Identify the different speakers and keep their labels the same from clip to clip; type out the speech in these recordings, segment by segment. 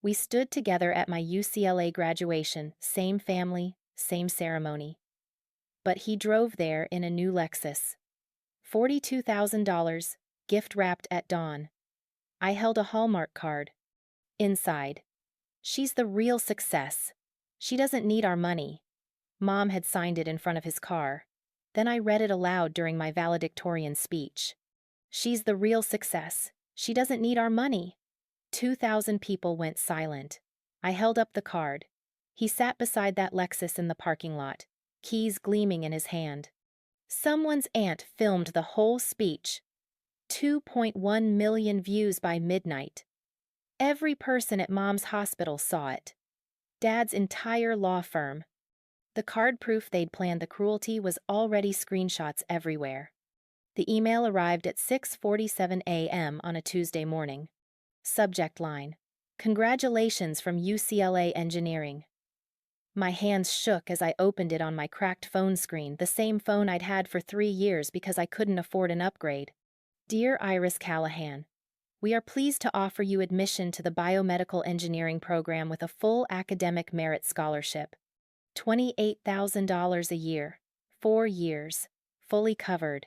Speaker 1: We stood together at my UCLA graduation, same family, same ceremony. But he drove there in a new Lexus. $42,000, gift wrapped at dawn. I held a Hallmark card. Inside. She's the real success. She doesn't need our money. Mom had signed it in front of his car. Then I read it aloud during my valedictorian speech. She's the real success. She doesn't need our money. 2,000 people went silent. I held up the card. He sat beside that Lexus in the parking lot, keys gleaming in his hand. Someone's aunt filmed the whole speech. 2.1 million views by midnight. Every person at Mom's hospital saw it. Dad's entire law firm. The card proof they'd planned the cruelty was already screenshots everywhere. The email arrived at 6:47 a.m. on a Tuesday morning. Subject line: Congratulations from UCLA Engineering. My hands shook as I opened it on my cracked phone screen, the same phone I'd had for 3 years because I couldn't afford an upgrade. Dear Iris Callahan, we are pleased to offer you admission to the biomedical engineering program with a full academic merit scholarship. $28,000 a year, 4 years, fully covered.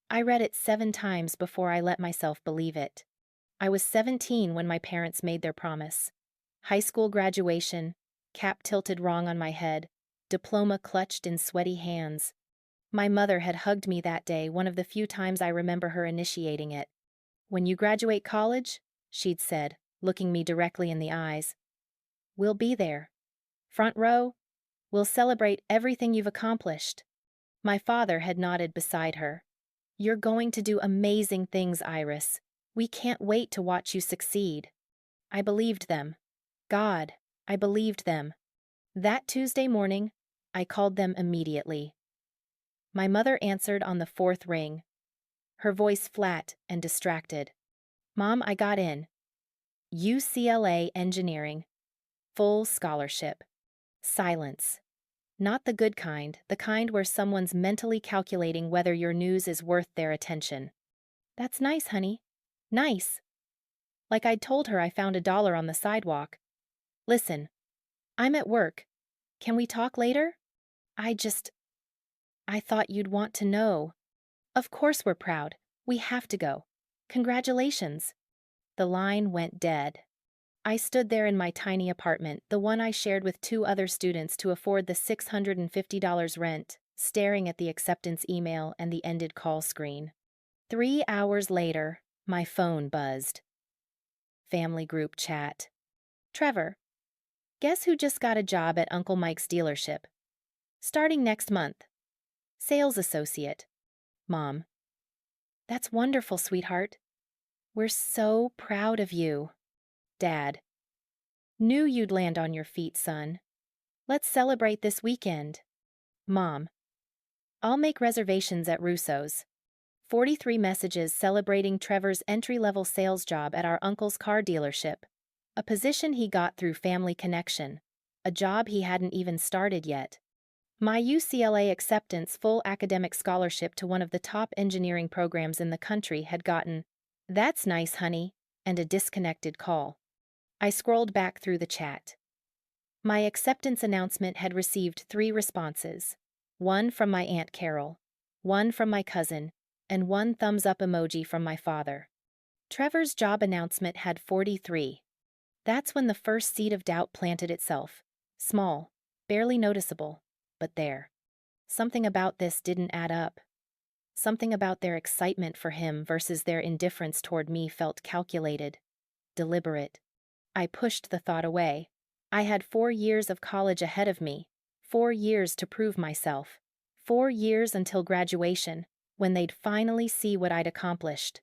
Speaker 1: I read it 7 times before I let myself believe it. I was 17 when my parents made their promise. High school graduation, cap tilted wrong on my head, diploma clutched in sweaty hands. My mother had hugged me that day, one of the few times I remember her initiating it. When you graduate college, she'd said, looking me directly in the eyes, we'll be there. Front row, we'll celebrate everything you've accomplished. My father had nodded beside her. You're going to do amazing things, Iris. We can't wait to watch you succeed. I believed them. God, I believed them. That Tuesday morning, I called them immediately. My mother answered on the 4th ring, her voice flat and distracted. Mom, I got in. UCLA Engineering. Full scholarship. Silence. Not the good kind, the kind where someone's mentally calculating whether your news is worth their attention. That's nice, honey. Nice. Like I'd told her I found $1 on the sidewalk. Listen, I'm at work. Can we talk later? I thought you'd want to know. Of course we're proud. We have to go. Congratulations. The line went dead. I stood there in my tiny apartment, the one I shared with 2 other students to afford the $650 rent, staring at the acceptance email and the ended call screen. 3 hours later, my phone buzzed. Family group chat. Trevor, guess who just got a job at Uncle Mike's dealership? Starting next month. Sales associate. Mom. That's wonderful, sweetheart. We're so proud of you. Dad. Knew you'd land on your feet, son. Let's celebrate this weekend. Mom. I'll make reservations at Russo's. 43 messages celebrating Trevor's entry-level sales job at our uncle's car dealership. A position he got through family connection. A job he hadn't even started yet. My UCLA acceptance full academic scholarship to one of the top engineering programs in the country had gotten, "That's nice, honey," and a disconnected call. I scrolled back through the chat. My acceptance announcement had received 3 responses. 1 from my Aunt Carol, 1 from my cousin, and 1 thumbs-up emoji from my father. Trevor's job announcement had 43. That's when the first seed of doubt planted itself. Small, barely noticeable, but there. Something about this didn't add up. Something about their excitement for him versus their indifference toward me felt calculated, deliberate. I pushed the thought away. I had 4 years of college ahead of me, 4 years to prove myself, 4 years until graduation, when they'd finally see what I'd accomplished.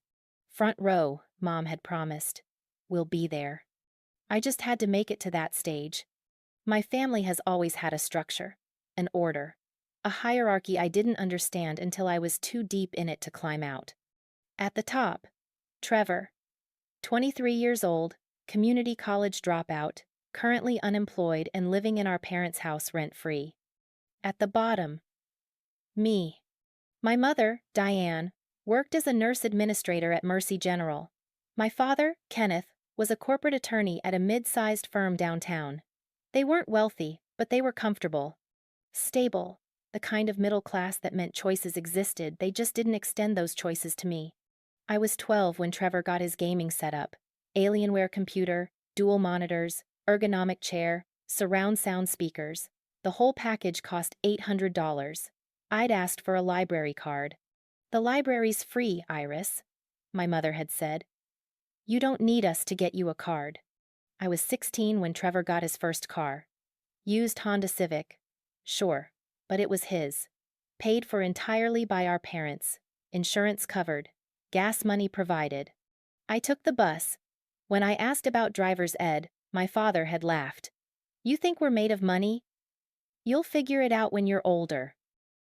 Speaker 1: Front row, Mom had promised. We'll be there. I just had to make it to that stage. My family has always had a structure, an order, a hierarchy I didn't understand until I was too deep in it to climb out. At the top, Trevor, 23 years old, community college dropout, currently unemployed and living in our parents' house rent-free. At the bottom, me. My mother, Diane, worked as a nurse administrator at Mercy General. My father, Kenneth, was a corporate attorney at a mid-sized firm downtown. They weren't wealthy, but they were comfortable. Stable, the kind of middle class that meant choices existed, they just didn't extend those choices to me. I was 12 when Trevor got his gaming setup. Alienware computer, dual monitors, ergonomic chair, surround sound speakers. The whole package cost $800. I'd asked for a library card. "The library's free, Iris," my mother had said. "You don't need us to get you a card." I was 16 when Trevor got his first car. Used Honda Civic. Sure, but it was his. Paid for entirely by our parents. Insurance covered. Gas money provided. I took the bus. When I asked about driver's ed, my father had laughed. "You think we're made of money? You'll figure it out when you're older."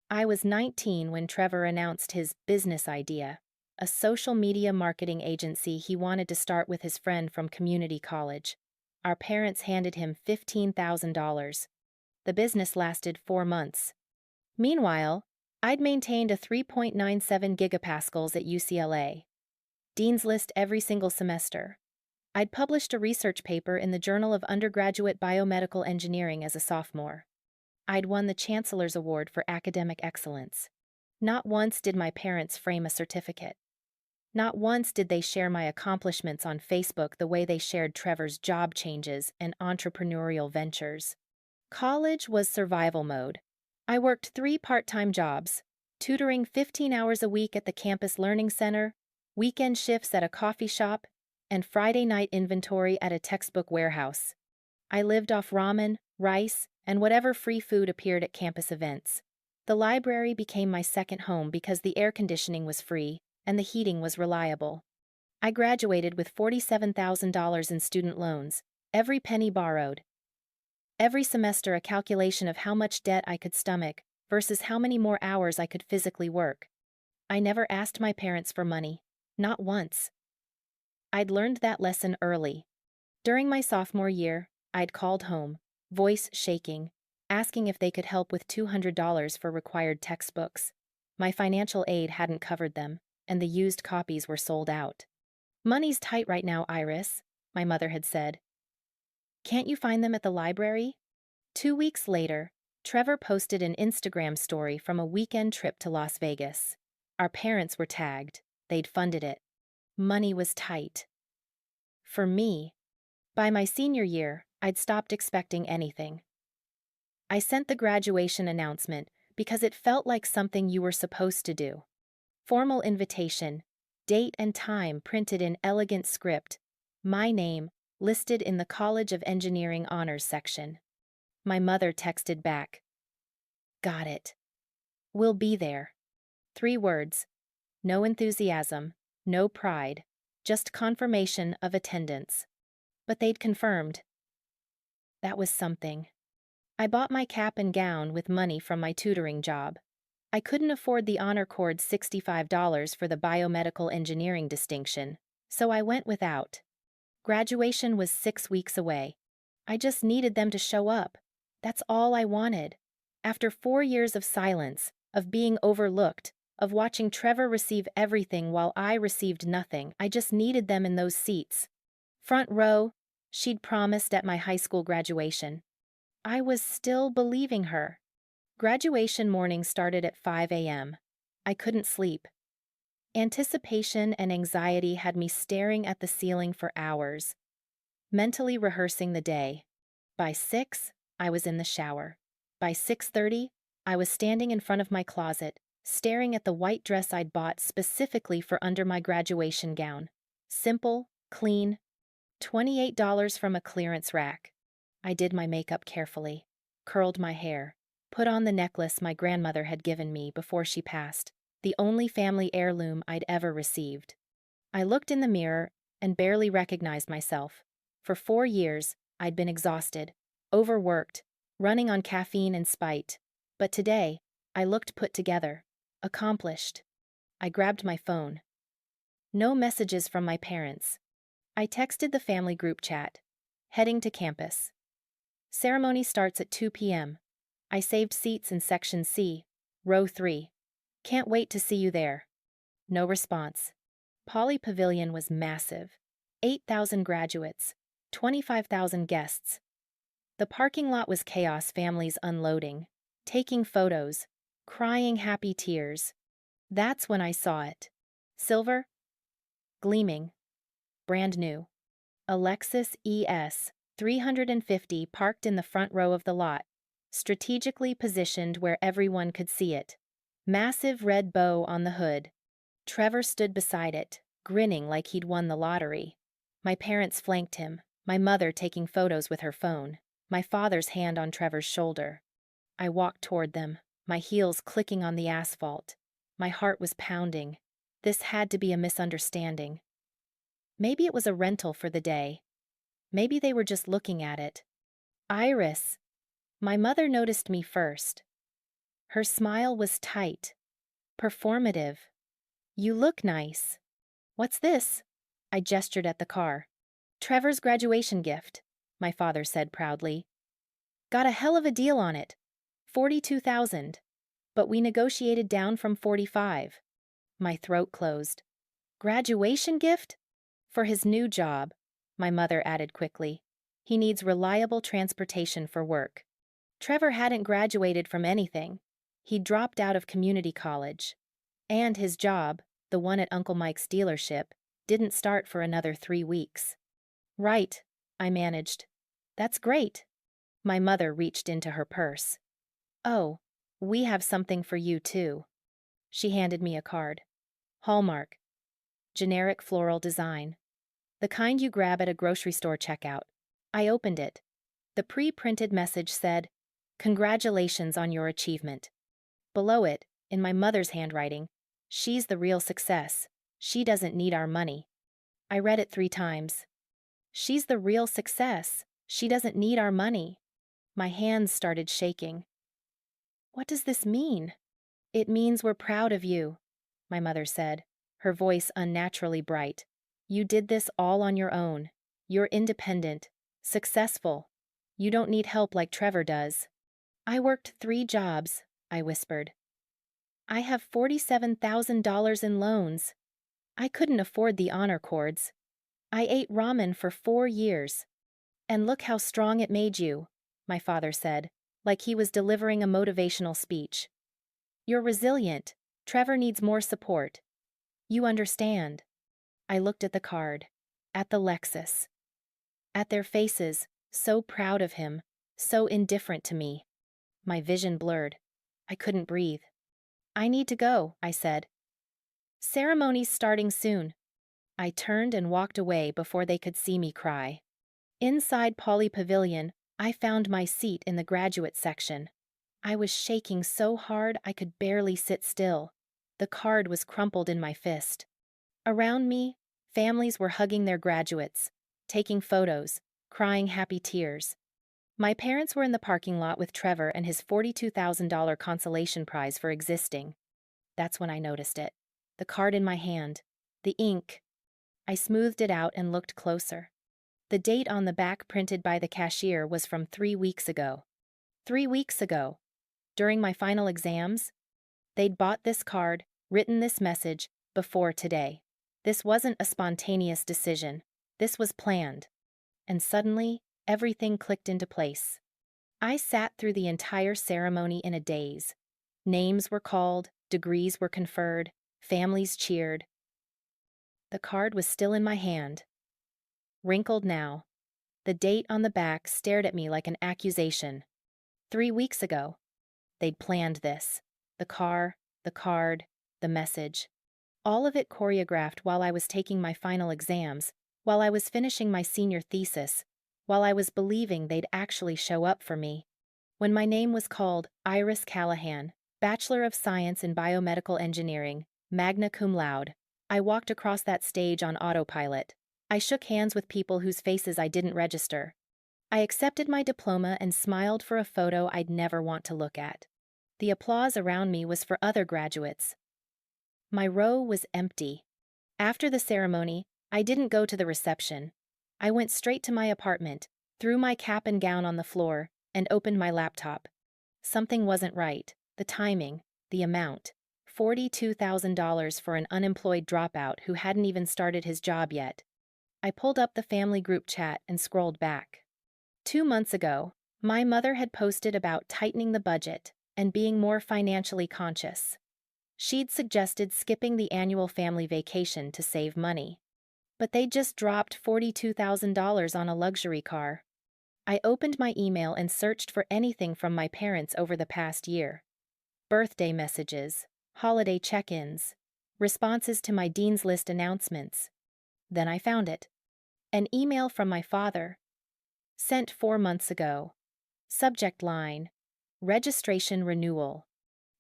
Speaker 1: I was 19 when Trevor announced his business idea, a social media marketing agency he wanted to start with his friend from community college. Our parents handed him $15,000. The business lasted 4 months. Meanwhile, I'd maintained a 3.97 gigapascals at UCLA. Dean's List every single semester. I'd published a research paper in the Journal of Undergraduate Biomedical Engineering as a sophomore. I'd won the Chancellor's Award for Academic Excellence. Not once did my parents frame a certificate. Not once did they share my accomplishments on Facebook the way they shared Trevor's job changes and entrepreneurial ventures. College was survival mode. I worked 3 part-time jobs, tutoring 15 hours a week at the campus learning center, weekend shifts at a coffee shop, and Friday night inventory at a textbook warehouse. I lived off ramen, rice, and whatever free food appeared at campus events. The library became my second home because the air conditioning was free and the heating was reliable. I graduated with $47,000 in student loans, every penny borrowed. Every semester a calculation of how much debt I could stomach versus how many more hours I could physically work. I never asked my parents for money, not once. I'd learned that lesson early. During my sophomore year, I'd called home, voice shaking, asking if they could help with $200 for required textbooks. My financial aid hadn't covered them, and the used copies were sold out. "Money's tight right now, Iris," my mother had said. "Can't you find them at the library?" 2 weeks later, Trevor posted an Instagram story from a weekend trip to Las Vegas. Our parents were tagged. They'd funded it. Money was tight. For me, by my senior year, I'd stopped expecting anything. I sent the graduation announcement because it felt like something you were supposed to do. Formal invitation, date and time printed in elegant script, my name listed in the College of Engineering Honors section. My mother texted back, "Got it. We'll be there." 3 words. No enthusiasm, no pride, just confirmation of attendance. But they'd confirmed. That was something. I bought my cap and gown with money from my tutoring job. I couldn't afford the Honor Cord's $65 for the biomedical engineering distinction, so I went without. Graduation was 6 weeks away. I just needed them to show up. That's all I wanted. After 4 years of silence, of being overlooked, of watching Trevor receive everything while I received nothing, I just needed them in those seats. Front row, she'd promised at my high school graduation. I was still believing her. Graduation morning started at 5 a.m. I couldn't sleep. Anticipation and anxiety had me staring at the ceiling for hours, mentally rehearsing the day. By 6, I was in the shower. By 6:30, I was standing in front of my closet, staring at the white dress I'd bought specifically for under my graduation gown. Simple, clean, $28 from a clearance rack. I did my makeup carefully, curled my hair, put on the necklace my grandmother had given me before she passed, the only family heirloom I'd ever received. I looked in the mirror and barely recognized myself. For 4 years, I'd been exhausted, overworked, running on caffeine and spite. But today, I looked put together, accomplished. I grabbed my phone. No messages from my parents. I texted the family group chat. Heading to campus. Ceremony starts at 2 p.m. I saved seats in section C, row 3. Can't wait to see you there. No response. Poly Pavilion was massive. 8,000 graduates, 25,000 guests. The parking lot was chaos, families unloading, taking photos, crying happy tears. That's when I saw it. Silver, gleaming, brand new. A Lexus ES 350 parked in the front row of the lot, strategically positioned where everyone could see it. Massive red bow on the hood. Trevor stood beside it, grinning like he'd won the lottery. My parents flanked him, my mother taking photos with her phone, my father's hand on Trevor's shoulder. I walked toward them, my heels clicking on the asphalt. My heart was pounding. This had to be a misunderstanding. Maybe it was a rental for the day. Maybe they were just looking at it. Iris. My mother noticed me first. Her smile was tight, performative. You look nice. What's this? I gestured at the car. Trevor's graduation gift, my father said proudly. Got a hell of a deal on it. 42,000. But we negotiated down from 45. My throat closed. Graduation gift? For his new job, my mother added quickly. He needs reliable transportation for work. Trevor hadn't graduated from anything. He'd dropped out of community college. And his job, the one at Uncle Mike's dealership, didn't start for another 3 weeks. Right, I managed. That's great. My mother reached into her purse. Oh, we have something for you too. She handed me a card. Hallmark. Generic floral design. The kind you grab at a grocery store checkout. I opened it. The pre-printed message said, "Congratulations on your achievement." Below it, in my mother's handwriting, "She's the real success. She doesn't need our money." I read it 3 times. She's the real success. She doesn't need our money. My hands started shaking. What does this mean? It means we're proud of you, my mother said, her voice unnaturally bright. You did this all on your own. You're independent, successful. You don't need help like Trevor does. I worked 3 jobs, I whispered. I have $47,000 in loans. I couldn't afford the honor cords. I ate ramen for 4 years. And look how strong it made you, my father said, like he was delivering a motivational speech. You're resilient. Trevor needs more support. You understand. I looked at the card, at the Lexus, at their faces, so proud of him, so indifferent to me. My vision blurred. I couldn't breathe. I need to go, I said. Ceremony's starting soon. I turned and walked away before they could see me cry. Inside Poly Pavilion, I found my seat in the graduate section. I was shaking so hard I could barely sit still. The card was crumpled in my fist. Around me, families were hugging their graduates, taking photos, crying happy tears. My parents were in the parking lot with Trevor and his $42,000 consolation prize for existing. That's when I noticed it. The card in my hand. The ink. I smoothed it out and looked closer. The date on the back printed by the cashier was from 3 weeks ago. 3 weeks ago. During my final exams, they'd bought this card, written this message, before today. This wasn't a spontaneous decision. This was planned. And suddenly, everything clicked into place. I sat through the entire ceremony in a daze. Names were called, degrees were conferred, families cheered. The card was still in my hand. Wrinkled now. The date on the back stared at me like an accusation. 3 weeks ago. They'd planned this. The car, the card, the message. All of it choreographed while I was taking my final exams, while I was finishing my senior thesis, while I was believing they'd actually show up for me. When my name was called, Iris Callahan, Bachelor of Science in Biomedical Engineering, magna cum laude, I walked across that stage on autopilot. I shook hands with people whose faces I didn't register. I accepted my diploma and smiled for a photo I'd never want to look at. The applause around me was for other graduates. My row was empty. After the ceremony, I didn't go to the reception. I went straight to my apartment, threw my cap and gown on the floor, and opened my laptop. Something wasn't right. The timing, the amount. $42,000 for an unemployed dropout who hadn't even started his job yet. I pulled up the family group chat and scrolled back. 2 months ago, my mother had posted about tightening the budget and being more financially conscious. She'd suggested skipping the annual family vacation to save money. But they just dropped $42,000 on a luxury car. I opened my email and searched for anything from my parents over the past year. Birthday messages, holiday check-ins, responses to my Dean's List announcements. Then I found it. An email from my father. Sent 4 months ago. Subject line: registration renewal.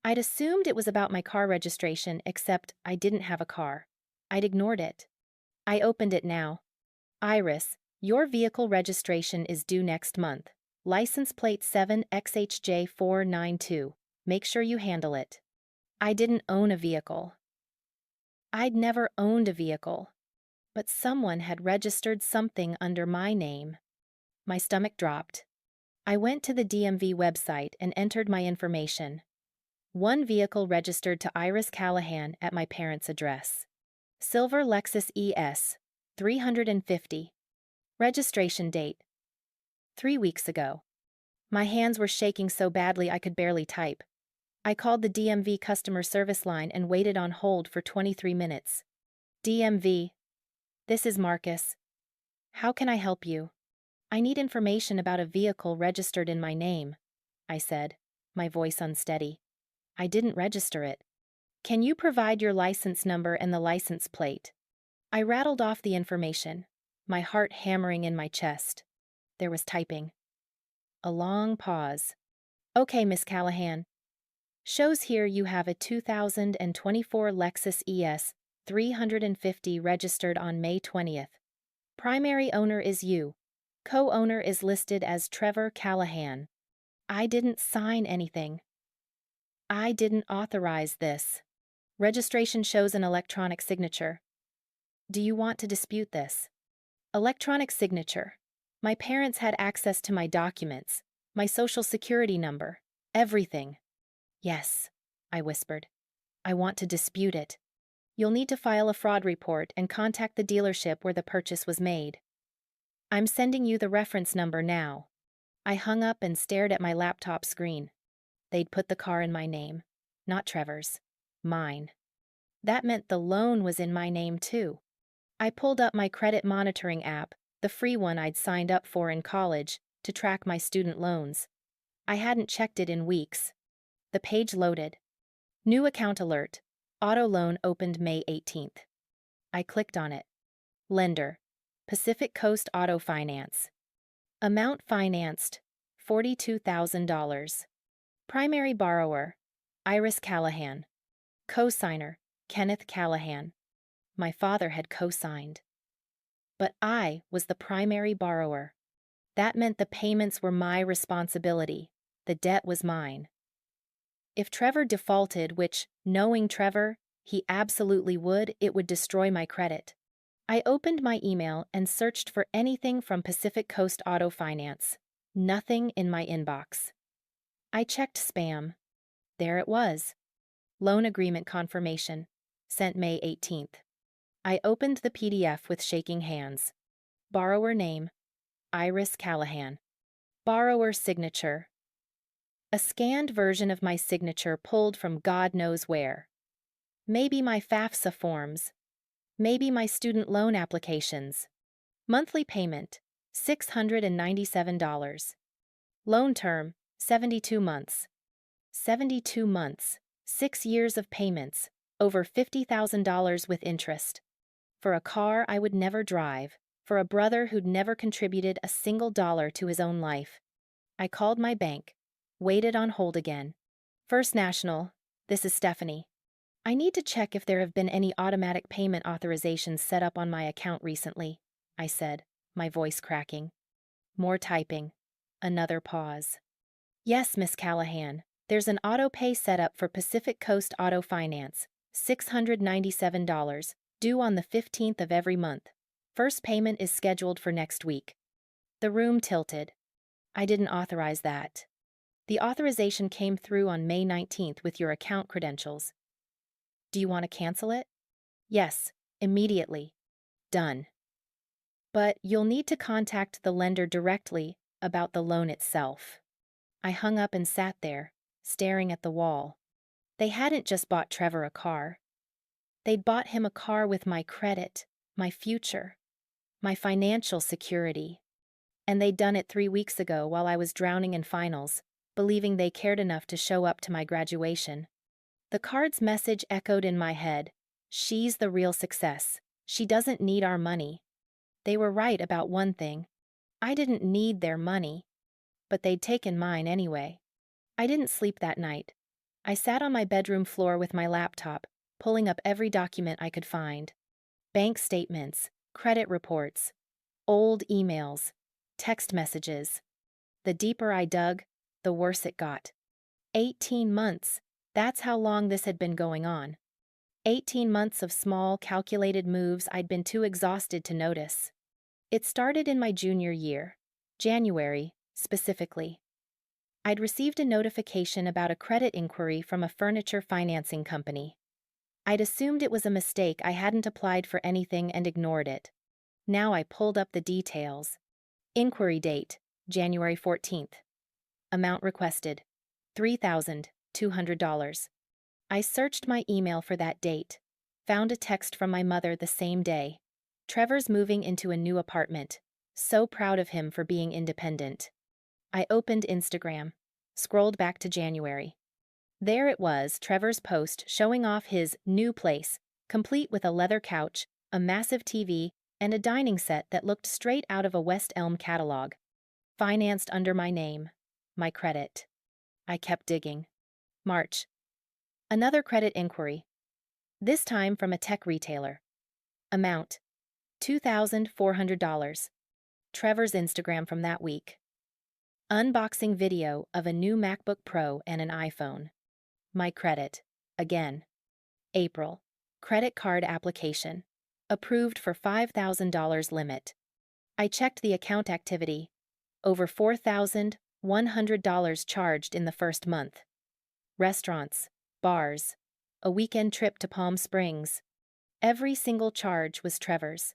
Speaker 1: I'd assumed it was about my car registration, except I didn't have a car. I'd ignored it. I opened it now. Iris, your vehicle registration is due next month. License plate 7XHJ492. Make sure you handle it. I didn't own a vehicle. I'd never owned a vehicle. But someone had registered something under my name. My stomach dropped. I went to the DMV website and entered my information. One vehicle registered to Iris Callahan at my parents' address. Silver Lexus ES, 350. Registration date: 3 weeks ago. My hands were shaking so badly I could barely type. I called the DMV customer service line and waited on hold for 23 minutes. DMV. This is Marcus. How can I help you? I need information about a vehicle registered in my name, I said, my voice unsteady. I didn't register it. Can you provide your license number and the license plate? I rattled off the information, my heart hammering in my chest. There was typing. A long pause. Okay, Miss Callahan. Shows here you have a 2024 Lexus ES 350 registered on May 20th. Primary owner is you. Co-owner is listed as Trevor Callahan. I didn't sign anything. I didn't authorize this. Registration shows an electronic signature. Do you want to dispute this? Electronic signature. My parents had access to my documents, my social security number, everything. Yes, I whispered. I want to dispute it. You'll need to file a fraud report and contact the dealership where the purchase was made. I'm sending you the reference number now. I hung up and stared at my laptop screen. They'd put the car in my name, not Trevor's. Mine. That meant the loan was in my name too. I pulled up my credit monitoring app, the free one I'd signed up for in college, to track my student loans. I hadn't checked it in weeks. The page loaded. New account alert. Auto loan opened May 18th. I clicked on it. Lender: Pacific Coast Auto Finance. Amount financed: $42,000. Primary borrower: Iris Callahan. Co-signer: Kenneth Callahan. My father had co-signed. But I was the primary borrower. That meant the payments were my responsibility. The debt was mine. If Trevor defaulted, which, knowing Trevor, he absolutely would, it would destroy my credit. I opened my email and searched for anything from Pacific Coast Auto Finance. Nothing in my inbox. I checked spam. There it was. Loan agreement confirmation. Sent May 18th. I opened the PDF with shaking hands. Borrower name: Iris Callahan. Borrower signature: a scanned version of my signature pulled from God knows where. Maybe my FAFSA forms. Maybe my student loan applications. Monthly payment: $697. Loan term: 72 months. 72 months, 6 years of payments, over $50,000 with interest. For a car I would never drive, for a brother who'd never contributed a single dollar to his own life. I called my bank, waited on hold again. First National, this is Stephanie. I need to check if there have been any automatic payment authorizations set up on my account recently, I said, my voice cracking. More typing. Another pause. Yes, Miss Callahan. There's an auto pay set up for Pacific Coast Auto Finance, $697, due on the 15th of every month. First payment is scheduled for next week. The room tilted. I didn't authorize that. The authorization came through on May 19th with your account credentials. Do you want to cancel it? Yes, immediately. Done. but you'll need to contact the lender directly about the loan itself. I hung up and sat there, staring at the wall. They hadn't just bought Trevor a car. They'd bought him a car with my credit, my future, my financial security. And they'd done it 3 weeks ago while I was drowning in finals, believing they cared enough to show up to my graduation. The card's message echoed in my head. She's the real success. She doesn't need our money. They were right about one thing. I didn't need their money, but they'd taken mine anyway. I didn't sleep that night. I sat on my bedroom floor with my laptop, pulling up every document I could find. Bank statements, credit reports, old emails, text messages. The deeper I dug, the worse it got. 18 months. That's how long this had been going on. 18 months of small, calculated moves I'd been too exhausted to notice. It started in my junior year, January, specifically. I'd received a notification about a credit inquiry from a furniture financing company. I'd assumed it was a mistake. I hadn't applied for anything and ignored it. Now I pulled up the details. Inquiry date, January 14th. Amount requested, $3,200. I searched my email for that date, found a text from my mother the same day. Trevor's moving into a new apartment. So proud of him for being independent. I opened Instagram, scrolled back to January. There it was, Trevor's post showing off his new place, complete with a leather couch, a massive TV, and a dining set that looked straight out of a West Elm catalog. Financed under my name, my credit. I kept digging. March. Another credit inquiry. This time from a tech retailer. Amount, $2,400. Trevor's Instagram from that week. Unboxing video of a new MacBook Pro and an iPhone. My credit. Again. April. Credit card application. Approved for $5,000 limit. I checked the account activity. Over $4,100 charged in the first month. Restaurants, bars, a weekend trip to Palm Springs. Every single charge was Trevor's.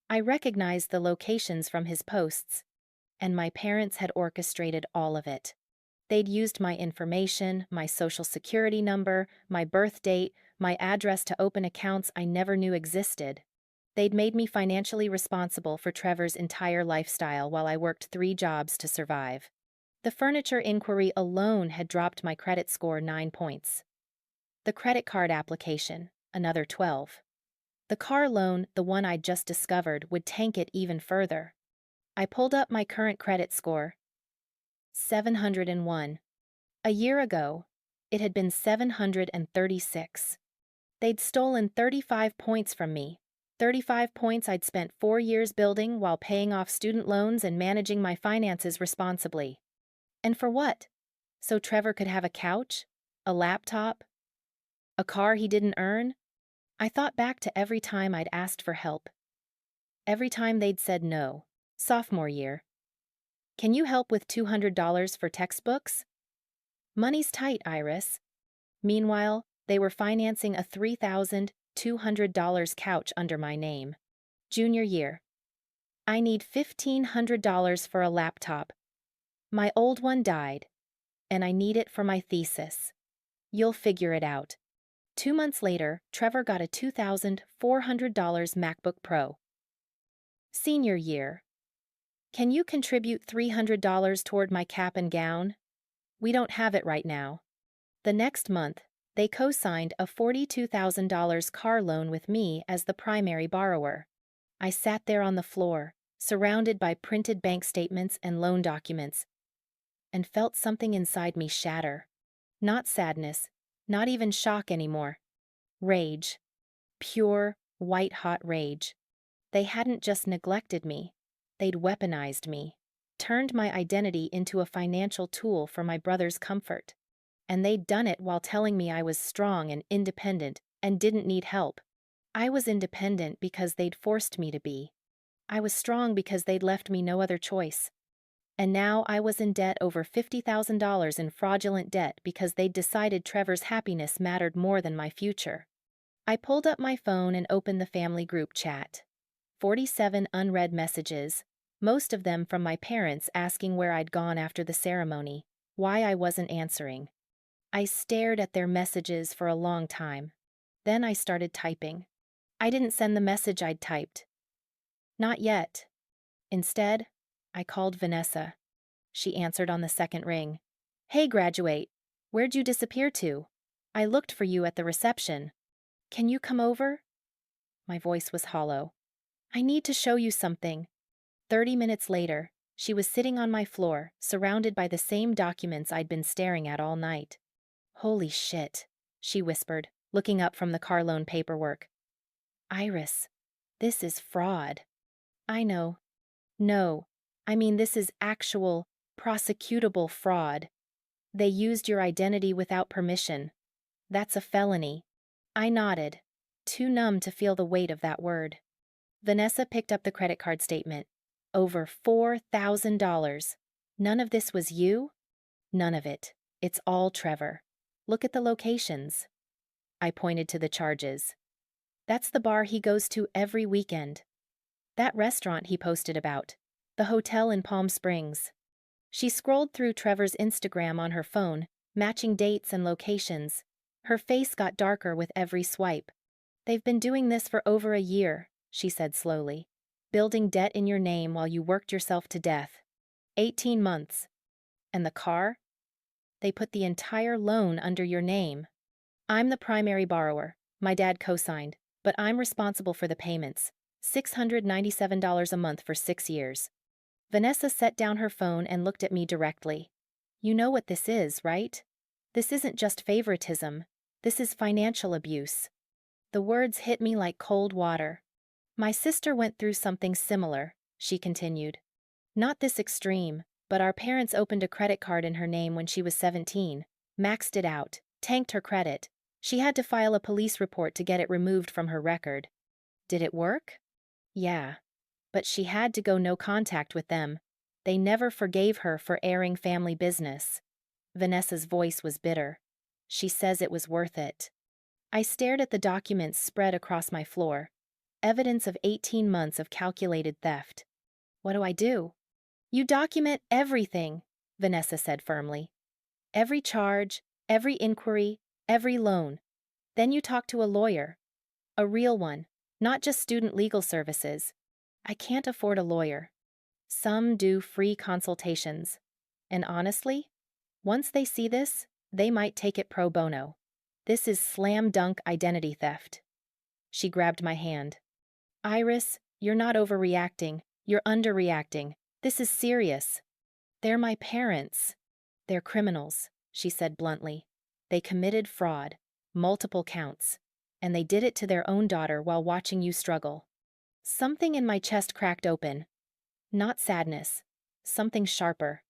Speaker 1: I recognized the locations from his posts, and my parents had orchestrated all of it. They'd used my information, my social security number, my birth date, my address to open accounts I never knew existed. They'd made me financially responsible for Trevor's entire lifestyle while I worked 3 jobs to survive. The furniture inquiry alone had dropped my credit score 9 points. The credit card application, another 12. The car loan, the one I'd just discovered, would tank it even further. I pulled up my current credit score. 701. A year ago, it had been 736. They'd stolen 35 points from me. 35 points I'd spent 4 years building while paying off student loans and managing my finances responsibly. And for what? So Trevor could have a couch? A laptop? A car he didn't earn? I thought back to every time I'd asked for help. Every time they'd said no. Sophomore year. Can you help with $200 for textbooks? Money's tight, Iris. Meanwhile, they were financing a $3,200 couch under my name. Junior year. I need $1,500 for a laptop. My old one died, and I need it for my thesis. You'll figure it out. 2 months later, Trevor got a $2,400 MacBook Pro. Senior year. Can you contribute $300 toward my cap and gown? We don't have it right now. The next month, they co-signed a $42,000 car loan with me as the primary borrower. I sat there on the floor, surrounded by printed bank statements and loan documents, and felt something inside me shatter. Not sadness, not even shock anymore. Rage. Pure, white-hot rage. They hadn't just neglected me. They'd weaponized me, turned my identity into a financial tool for my brother's comfort. And they'd done it while telling me I was strong and independent and didn't need help. I was independent because they'd forced me to be. I was strong because they'd left me no other choice. And now I was in debt over $50,000 in fraudulent debt because they'd decided Trevor's happiness mattered more than my future. I pulled up my phone and opened the family group chat. 47 unread messages, most of them from my parents asking where I'd gone after the ceremony, why I wasn't answering. I stared at their messages for a long time. Then I started typing. I didn't send the message I'd typed. Not yet. Instead, I called Vanessa. She answered on the second ring. Hey, graduate. Where'd you disappear to? I looked for you at the reception. Can you come over? My voice was hollow. I need to show you something. 30 minutes later, she was sitting on my floor, surrounded by the same documents I'd been staring at all night. Holy shit, she whispered, looking up from the car loan paperwork. Iris, this is fraud. I know. No, I mean this is actual, prosecutable fraud. They used your identity without permission. That's a felony. I nodded, too numb to feel the weight of that word. Vanessa picked up the credit card statement. Over $4,000. None of this was you? None of it. It's all Trevor. Look at the locations. I pointed to the charges. That's the bar he goes to every weekend. That restaurant he posted about. The hotel in Palm Springs. She scrolled through Trevor's Instagram on her phone, matching dates and locations. Her face got darker with every swipe. They've been doing this for over a year, she said slowly. Building debt in your name while you worked yourself to death. 18 months. And the car? They put the entire loan under your name. I'm the primary borrower. My dad co-signed, but I'm responsible for the payments. $697 a month for 6 years. Vanessa set down her phone and looked at me directly. You know what this is, right? This isn't just favoritism. This is financial abuse. The words hit me like cold water. My sister went through something similar, she continued. Not this extreme, but our parents opened a credit card in her name when she was 17, maxed it out, tanked her credit. She had to file a police report to get it removed from her record. Did it work? Yeah. But she had to go no contact with them. They never forgave her for airing family business. Vanessa's voice was bitter. She says it was worth it. I stared at the documents spread across my floor. Evidence of 18 months of calculated theft. What do I do? You document everything, Vanessa said firmly. Every charge, every inquiry, every loan. Then you talk to a lawyer. A real one, not just student legal services. I can't afford a lawyer. Some do free consultations. And honestly, once they see this, they might take it pro bono. This is slam dunk identity theft. She grabbed my hand. Iris, you're not overreacting. You're underreacting. This is serious. They're my parents. They're criminals, she said bluntly. They committed fraud, multiple counts, and they did it to their own daughter while watching you struggle. Something in my chest cracked open. Not sadness. Something sharper.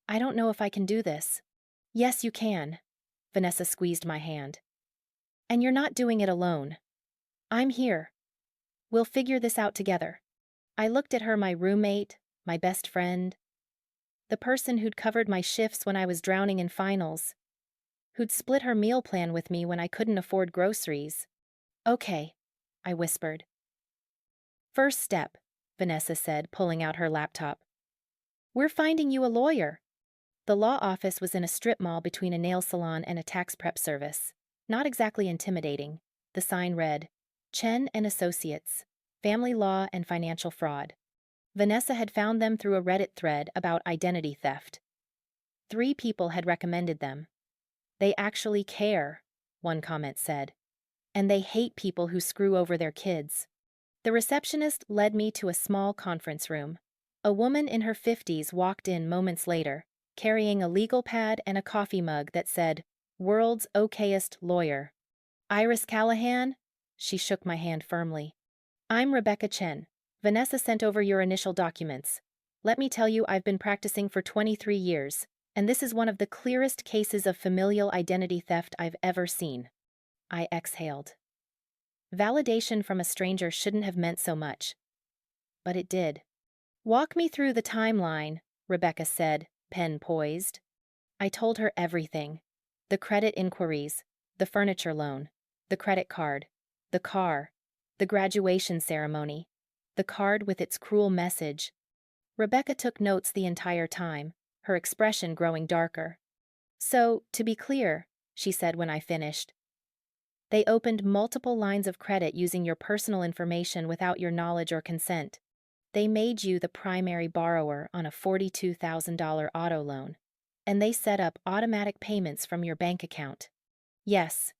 Speaker 1: I don't know if I can do this. Yes, you can. Vanessa squeezed my hand. And you're not doing it alone. I'm here. We'll figure this out together. I looked at her, my roommate, my best friend. The person who'd covered my shifts when I was drowning in finals. Who'd split her meal plan with me when I couldn't afford groceries. Okay, I whispered. First step, Vanessa said, pulling out her laptop. We're finding you a lawyer. The law office was in a strip mall between a nail salon and a tax prep service. Not exactly intimidating. The sign read, Chen and Associates, Family Law and Financial Fraud. Vanessa had found them through a Reddit thread about identity theft. 3 people had recommended them. They actually care, one comment said. And they hate people who screw over their kids. The receptionist led me to a small conference room. A woman in her 50s walked in moments later, carrying a legal pad and a coffee mug that said, World's Okayest Lawyer. Iris Callahan? She shook my hand firmly. I'm Rebecca Chen. Vanessa sent over your initial documents. Let me tell you, I've been practicing for 23 years, and this is one of the clearest cases of familial identity theft I've ever seen. I exhaled. Validation from a stranger shouldn't have meant so much. But it did. Walk me through the timeline, Rebecca said, pen poised. I told her everything. The credit inquiries, the furniture loan, the credit card, the car, the graduation ceremony, the card with its cruel message. Rebecca took notes the entire time, her expression growing darker. "So, to be clear," she said when I finished, "they opened multiple lines of credit using your personal information without your knowledge or consent. They made you the primary borrower on a $42,000 auto loan. And they set up automatic payments from your bank account. Yes,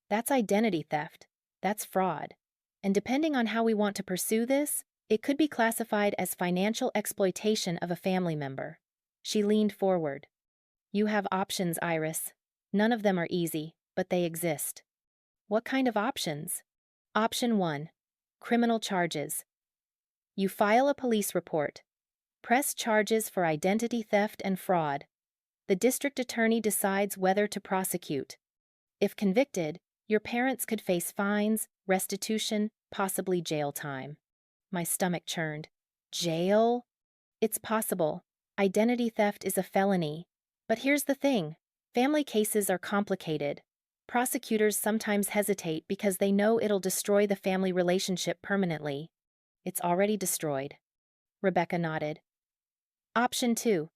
Speaker 1: that's identity theft. That's fraud. And depending on how we want to pursue this, it could be classified as financial exploitation of a family member." She leaned forward. "You have options, Iris. None of them are easy, but they exist." "What kind of options?" "Option 1. Criminal charges. You file a police report. Press charges for identity theft and fraud. The district attorney decides whether to prosecute. If convicted, your parents could face fines, restitution, possibly jail time." My stomach churned. Jail? It's possible. Identity theft is a felony. But here's the thing. Family cases are complicated. Prosecutors sometimes hesitate because they know it'll destroy the family relationship permanently. It's already destroyed. Rebecca nodded. Option 2.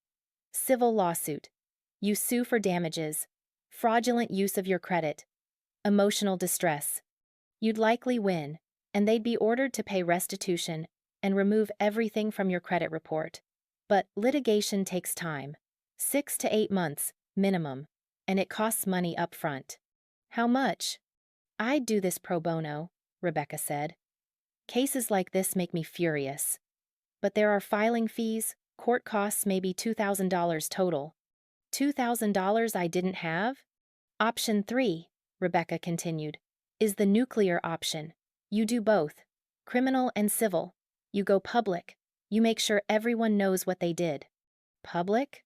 Speaker 1: Civil lawsuit. You sue for damages. Fraudulent use of your credit. Emotional distress. You'd likely win, and they'd be ordered to pay restitution and remove everything from your credit report. But litigation takes time. 6 to 8 months, minimum, and it costs money up front. How much? I'd do this pro bono, Rebecca said. Cases like this make me furious. But there are filing fees, court costs maybe $2,000 total. $2,000 I didn't have? Option 3, Rebecca continued, is the nuclear option. You do both, criminal and civil. You go public. You make sure everyone knows what they did. Public?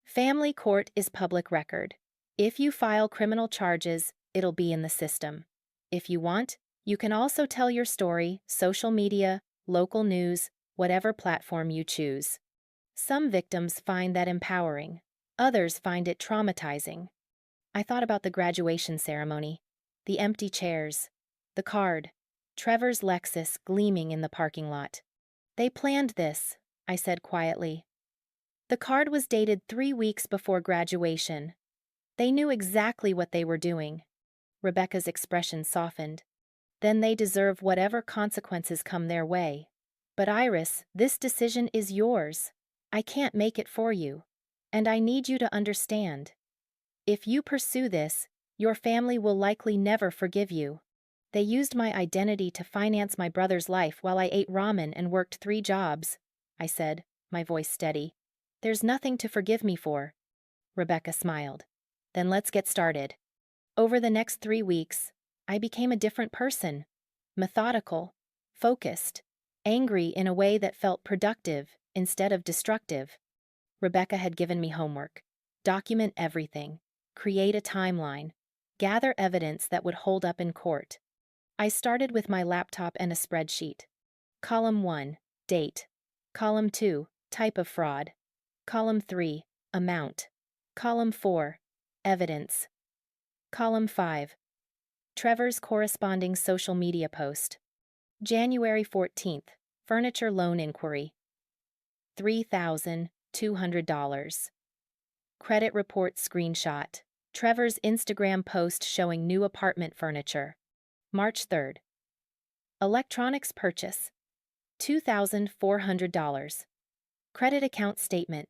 Speaker 1: Family court is public record. If you file criminal charges, it'll be in the system. If you want, you can also tell your story, social media, local news, whatever platform you choose. Some victims find that empowering. Others find it traumatizing. I thought about the graduation ceremony, the empty chairs, the card, Trevor's Lexus gleaming in the parking lot. They planned this, I said quietly. The card was dated 3 weeks before graduation. They knew exactly what they were doing. Rebecca's expression softened. Then they deserve whatever consequences come their way. But Iris, this decision is yours. I can't make it for you. And I need you to understand. If you pursue this, your family will likely never forgive you. They used my identity to finance my brother's life while I ate ramen and worked 3 jobs, I said, my voice steady. There's nothing to forgive me for. Rebecca smiled. Then let's get started. Over the next 3 weeks, I became a different person. Methodical, focused, angry in a way that felt productive instead of destructive. Rebecca had given me homework. Document everything. Create a timeline. Gather evidence that would hold up in court. I started with my laptop and a spreadsheet. Column 1, date. Column 2, type of fraud. Column 3, amount. Column 4, evidence. Column 5, Trevor's corresponding social media post. January 14th, furniture loan inquiry. $3,200. Credit report screenshot. Trevor's Instagram post showing new apartment furniture. March 3rd. Electronics purchase. $2,400. Credit account statement.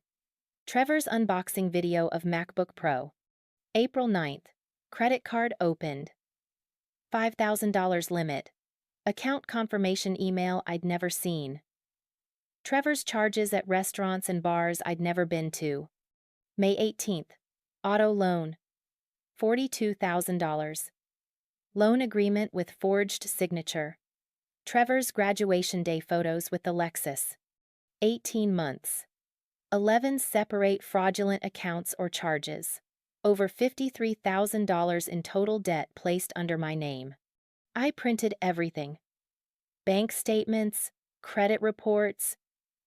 Speaker 1: Trevor's unboxing video of MacBook Pro. April 9th. Credit card opened. $5,000 limit. Account confirmation email I'd never seen. Trevor's charges at restaurants and bars I'd never been to. May 18th. Auto loan. $42,000. Loan agreement with forged signature. Trevor's graduation day photos with the Lexus. 18 months. 11 separate fraudulent accounts or charges. Over $53,000 in total debt placed under my name. I printed everything. Bank statements, credit reports,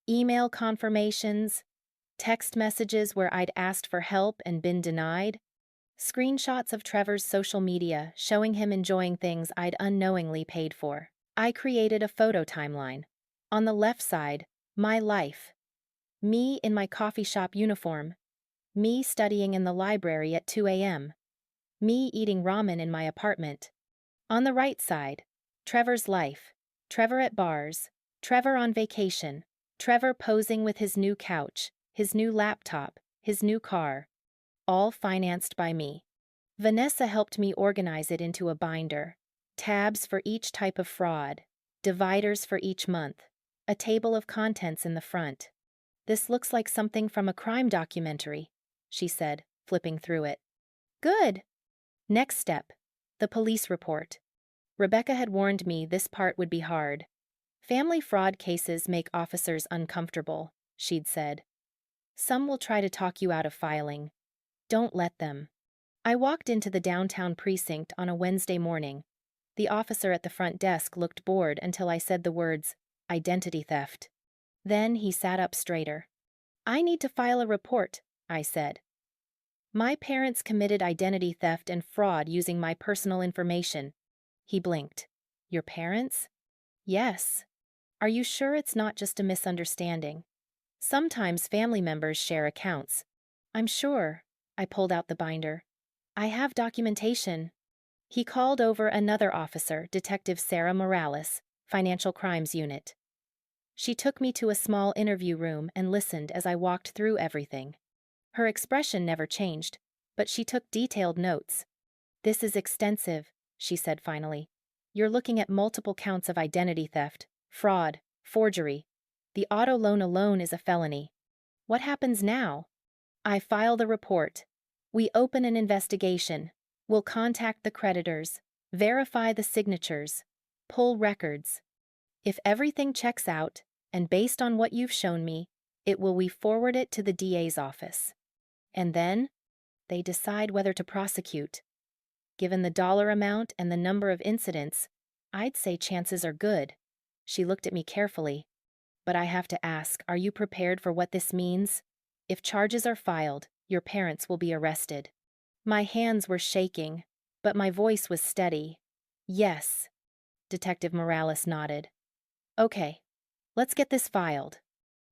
Speaker 1: email confirmations, text messages where I'd asked for help and been denied, screenshots of Trevor's social media showing him enjoying things I'd unknowingly paid for. I created a photo timeline. On the left side, my life. Me in my coffee shop uniform. Me studying in the library at 2 a.m. Me eating ramen in my apartment. On the right side, Trevor's life. Trevor at bars. Trevor on vacation. Trevor posing with his new couch, his new laptop, his new car. All financed by me. Vanessa helped me organize it into a binder. Tabs for each type of fraud. Dividers for each month. A table of contents in the front. "This looks like something from a crime documentary," she said, flipping through it. "Good." Next step. The police report. Rebecca had warned me this part would be hard. "Family fraud cases make officers uncomfortable," she'd said. "Some will try to talk you out of filing. Don't let them." I walked into the downtown precinct on a Wednesday morning. The officer at the front desk looked bored until I said the words, "identity theft." Then he sat up straighter. "I need to file a report," I said. "My parents committed identity theft and fraud using my personal information." He blinked. "Your parents?" "Yes." "Are you sure it's not just a misunderstanding? Sometimes family members share accounts." "I'm sure." I pulled out the binder. "I have documentation." He called over another officer, Detective Sarah Morales, Financial Crimes Unit. She took me to a small interview room and listened as I walked through everything. Her expression never changed, but she took detailed notes. "This is extensive," she said finally. "You're looking at multiple counts of identity theft, fraud, forgery. The auto loan alone is a felony. What happens now?" "I file the report. We open an investigation. We'll contact the creditors, verify the signatures, pull records. If everything checks out, and based on what you've shown me, we forward it to the DA's office. And then, they decide whether to prosecute. Given the dollar amount and the number of incidents, I'd say chances are good." She looked at me carefully. "But I have to ask, are you prepared for what this means? If charges are filed, your parents will be arrested." My hands were shaking, but my voice was steady. "Yes." Detective Morales nodded. "Okay, let's get this filed."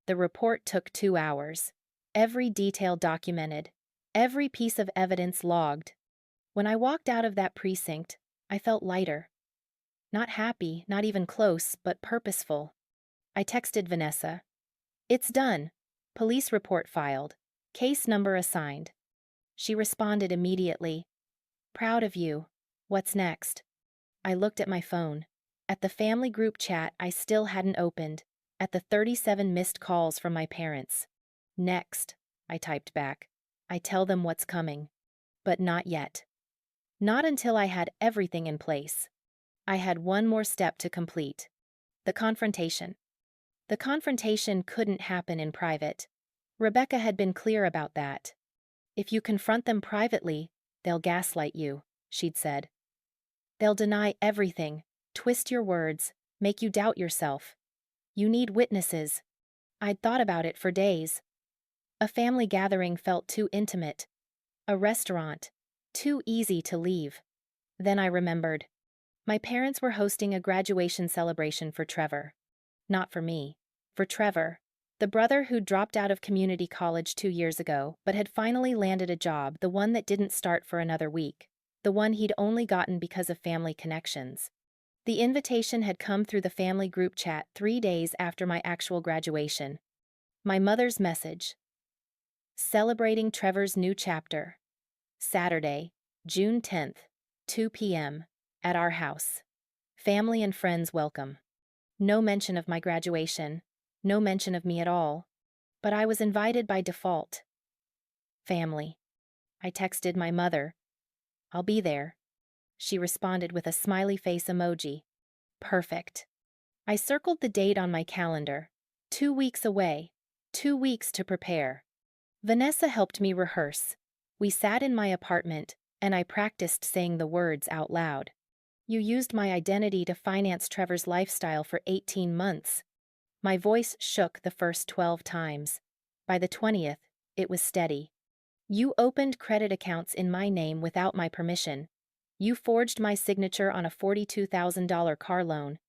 Speaker 1: The report took 2 hours. Every detail documented. Every piece of evidence logged. When I walked out of that precinct, I felt lighter. Not happy, not even close, but purposeful. I texted Vanessa. "It's done. Police report filed. Case number assigned." She responded immediately. "Proud of you. What's next?" I looked at my phone. At the family group chat I still hadn't opened. At the 37 missed calls from my parents. "Next," I typed back. "I tell them what's coming." But not yet. Not until I had everything in place. I had one more step to complete. The confrontation. The confrontation couldn't happen in private. Rebecca had been clear about that. "If you confront them privately, they'll gaslight you," she'd said. "They'll deny everything, twist your words, make you doubt yourself. You need witnesses." I'd thought about it for days. A family gathering felt too intimate. A restaurant, too easy to leave. Then I remembered. My parents were hosting a graduation celebration for Trevor. Not for me. For Trevor, the brother who'd dropped out of community college 2 years ago but had finally landed a job, the one that didn't start for another week, the one he'd only gotten because of family connections. The invitation had come through the family group chat 3 days after my actual graduation. My mother's message. "Celebrating Trevor's new chapter. Saturday, June 10th, 2 p.m., at our house. Family and friends welcome." No mention of my graduation. No mention of me at all. But I was invited by default. Family. I texted my mother. "I'll be there." She responded with a smiley face emoji. Perfect. I circled the date on my calendar. 2 weeks away. 2 weeks to prepare. Vanessa helped me rehearse. We sat in my apartment, and I practiced saying the words out loud. "You used my identity to finance Trevor's lifestyle for 18 months. My voice shook the first 12 times. By the 20th, it was steady. "You opened credit accounts in my name without my permission. You forged my signature on a $42,000 car loan.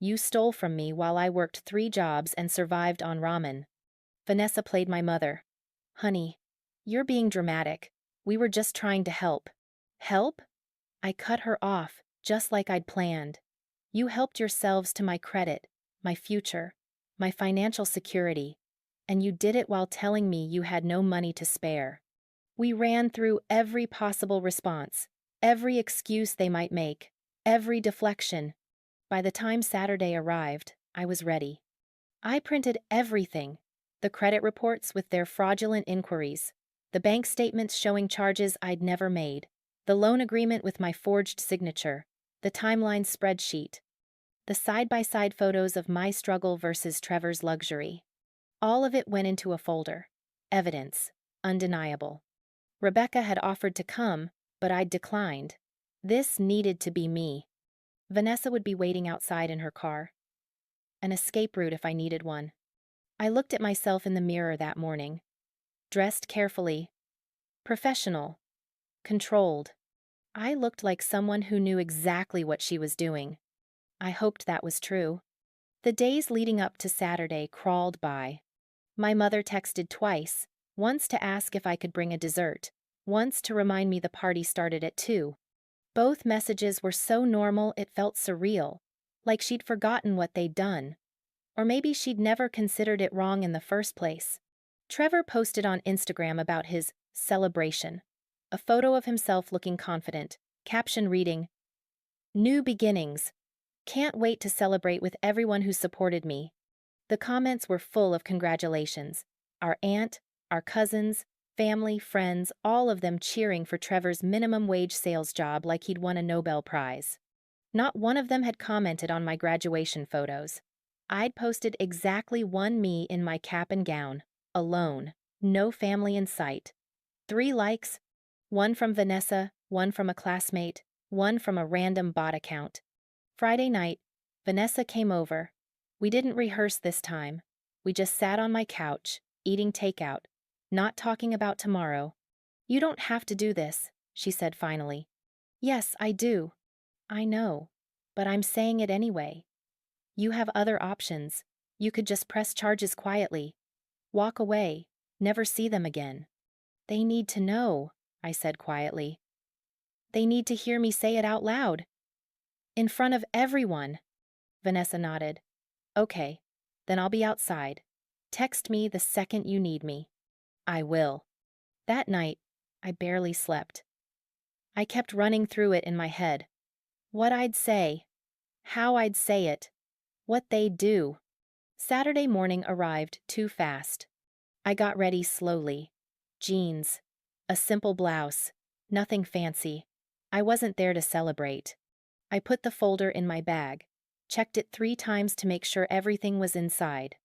Speaker 1: You stole from me while I worked 3 jobs and survived on ramen. Vanessa played my mother. Honey, you're being dramatic. We were just trying to help. Help? I cut her off, just like I'd planned. You helped yourselves to my credit, my future, my financial security, and you did it while telling me you had no money to spare. We ran through every possible response, every excuse they might make, every deflection. By the time Saturday arrived, I was ready. I printed everything: the credit reports with their fraudulent inquiries, the bank statements showing charges I'd never made, the loan agreement with my forged signature, the timeline spreadsheet, the side-by-side photos of my struggle versus Trevor's luxury. All of it went into a folder. Evidence. Undeniable. Rebecca had offered to come, but I'd declined. This needed to be me. Vanessa would be waiting outside in her car. An escape route if I needed one. I looked at myself in the mirror that morning. Dressed carefully. Professional. Controlled. I looked like someone who knew exactly what she was doing. I hoped that was true. The days leading up to Saturday crawled by. My mother texted twice, once to ask if I could bring a dessert, once to remind me the party started at 2. Both messages were so normal it felt surreal, like she'd forgotten what they'd done. Or maybe she'd never considered it wrong in the first place. Trevor posted on Instagram about his celebration. A photo of himself looking confident, caption reading, "New beginnings. Can't wait to celebrate with everyone who supported me." The comments were full of congratulations. Our aunt, our cousins, family, friends, all of them cheering for Trevor's minimum wage sales job like he'd won a Nobel Prize. Not one of them had commented on my graduation photos. I'd posted exactly one me in my cap and gown, alone, no family in sight. 3 likes, one from Vanessa, one from a classmate, one from a random bot account. Friday night, Vanessa came over. We didn't rehearse this time. We just sat on my couch, eating takeout, not talking about tomorrow. "You don't have to do this," she said finally. "Yes, I do. I know. But I'm saying it anyway. You have other options. You could just press charges quietly. Walk away. Never see them again." "They need to know," I said quietly. "They need to hear me say it out loud." "In front of everyone." Vanessa nodded. "Okay, then I'll be outside. Text me the second you need me." "I will." That night, I barely slept. I kept running through it in my head. What I'd say. How I'd say it. What they'd do. Saturday morning arrived too fast. I got ready slowly. Jeans. A simple blouse. Nothing fancy. I wasn't there to celebrate. I put the folder in my bag. Checked it 3 times to make sure everything was inside.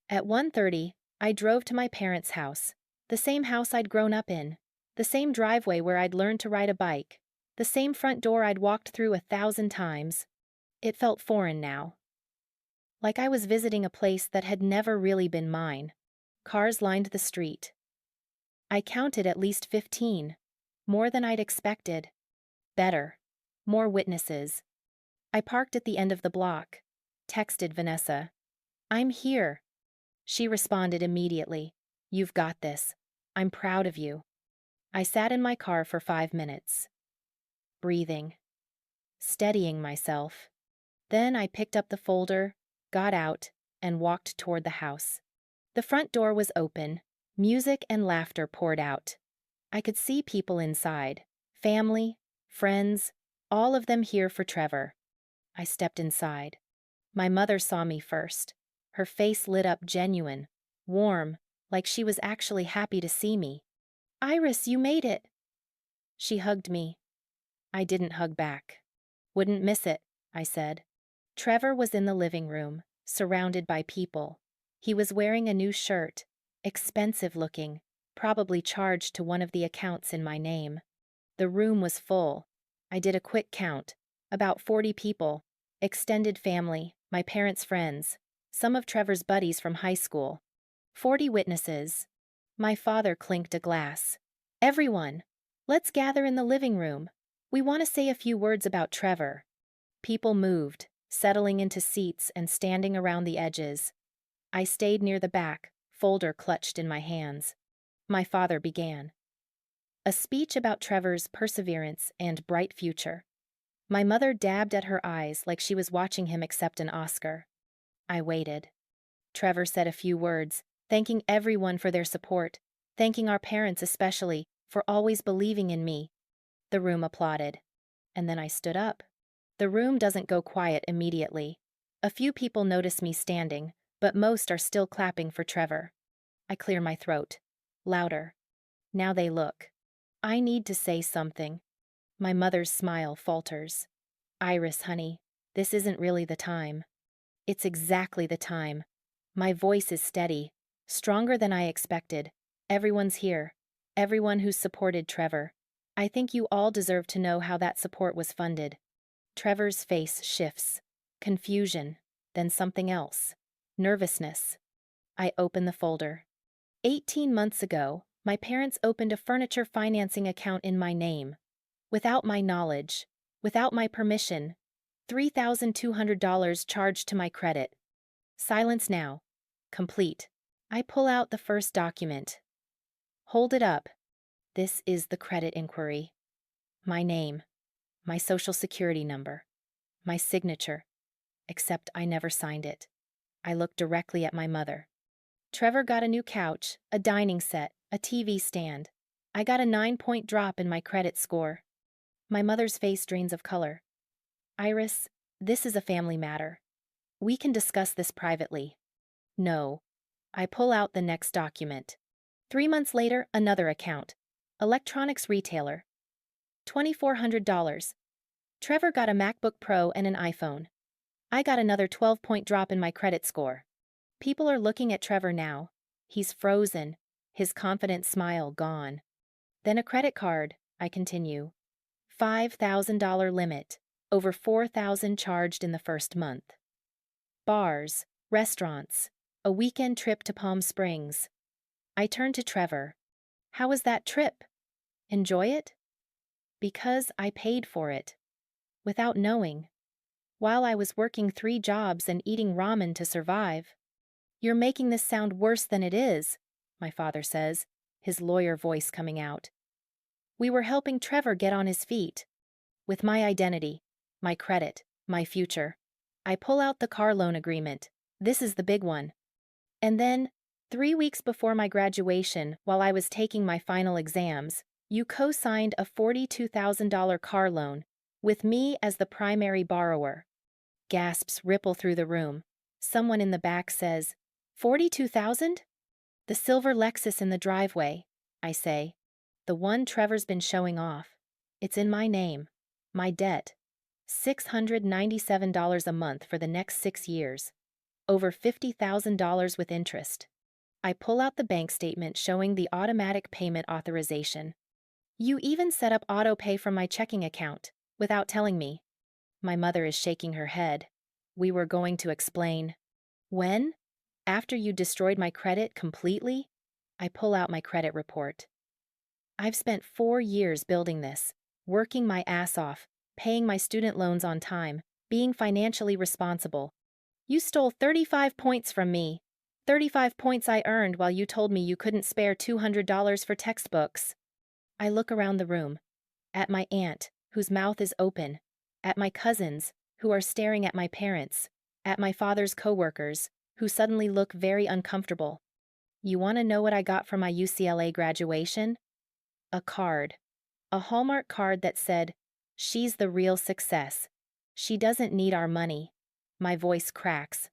Speaker 1: At 1:30, I drove to my parents' house. The same house I'd grown up in. The same driveway where I'd learned to ride a bike. The same front door I'd walked through 1,000 times. It felt foreign now. Like I was visiting a place that had never really been mine. Cars lined the street. I counted at least 15. More than I'd expected. Better. More witnesses. I parked at the end of the block. Texted Vanessa. "I'm here." She responded immediately. "You've got this. I'm proud of you." I sat in my car for 5 minutes. Breathing. Steadying myself. Then I picked up the folder, got out, and walked toward the house. The front door was open. Music and laughter poured out. I could see people inside. Family, friends, all of them here for Trevor. I stepped inside. My mother saw me first. Her face lit up genuine, warm, like she was actually happy to see me. "Iris, you made it." She hugged me. I didn't hug back. "Wouldn't miss it," I said. Trevor was in the living room, surrounded by people. He was wearing a new shirt, expensive looking, probably charged to one of the accounts in my name. The room was full. I did a quick count. About 40 people. Extended family, my parents' friends, some of Trevor's buddies from high school. 40 witnesses. My father clinked a glass. "Everyone, let's gather in the living room. We want to say a few words about Trevor." People moved. settling into seats and standing around the edges. I stayed near the back, folder clutched in my hands. My father began a speech about Trevor's perseverance and bright future. My mother dabbed at her eyes like she was watching him accept an Oscar. I waited. Trevor said a few words, thanking everyone for their support, thanking our parents especially for always believing in me. The room applauded. And then I stood up. The room doesn't go quiet immediately. A few people notice me standing, but most are still clapping for Trevor. I clear my throat. Louder. Now they look. I need to say something. My mother's smile falters. Iris, honey, this isn't really the time. It's exactly the time. My voice is steady, stronger than I expected. Everyone's here. Everyone who's supported Trevor. I think you all deserve to know how that support was funded. Trevor's face shifts. Confusion, then something else. Nervousness. I open the folder. 18 months ago, my parents opened a furniture financing account in my name. Without my knowledge, without my permission, $3,200 charged to my credit. Silence now. Complete. I pull out the first document. Hold it up. This is the credit inquiry. My name. My social security number. My signature. Except I never signed it. I look directly at my mother. Trevor got a new couch, a dining set, a TV stand. I got a 9-point drop in my credit score. My mother's face drains of color. Iris, this is a family matter. We can discuss this privately. No. I pull out the next document. 3 months later, another account. Electronics retailer. $2,400. Trevor got a MacBook Pro and an iPhone. I got another 12-point drop in my credit score. People are looking at Trevor now. He's frozen, his confident smile gone. Then a credit card, I continue. $5,000 limit, over $4,000 charged in the first month. Bars, restaurants, a weekend trip to Palm Springs. I turn to Trevor. How was that trip? Enjoy it? Because I paid for it. Without knowing. While I was working 3 jobs and eating ramen to survive. You're making this sound worse than it is, my father says, his lawyer voice coming out. We were helping Trevor get on his feet. With my identity, my credit, my future. I pull out the car loan agreement. This is the big one. And then, 3 weeks before my graduation, while I was taking my final exams, you co-signed a $42,000 car loan, with me as the primary borrower. Gasps ripple through the room. Someone in the back says, $42,000? The silver Lexus in the driveway, I say. The one Trevor's been showing off. It's in my name. My debt. $697 a month for the next 6 years. Over $50,000 with interest. I pull out the bank statement showing the automatic payment authorization. You even set up auto pay from my checking account, without telling me. My mother is shaking her head. We were going to explain. When? After you destroyed my credit completely? I pull out my credit report. I've spent 4 years building this, working my ass off, paying my student loans on time, being financially responsible. You stole 35 points from me. 35 points I earned while you told me you couldn't spare $200 for textbooks. I look around the room. At my aunt, whose mouth is open. At my cousins, who are staring at my parents. At my father's coworkers, who suddenly look very uncomfortable. You want to know what I got for my UCLA graduation? A card. A Hallmark card that said, "She's the real success. She doesn't need our money." My voice cracks,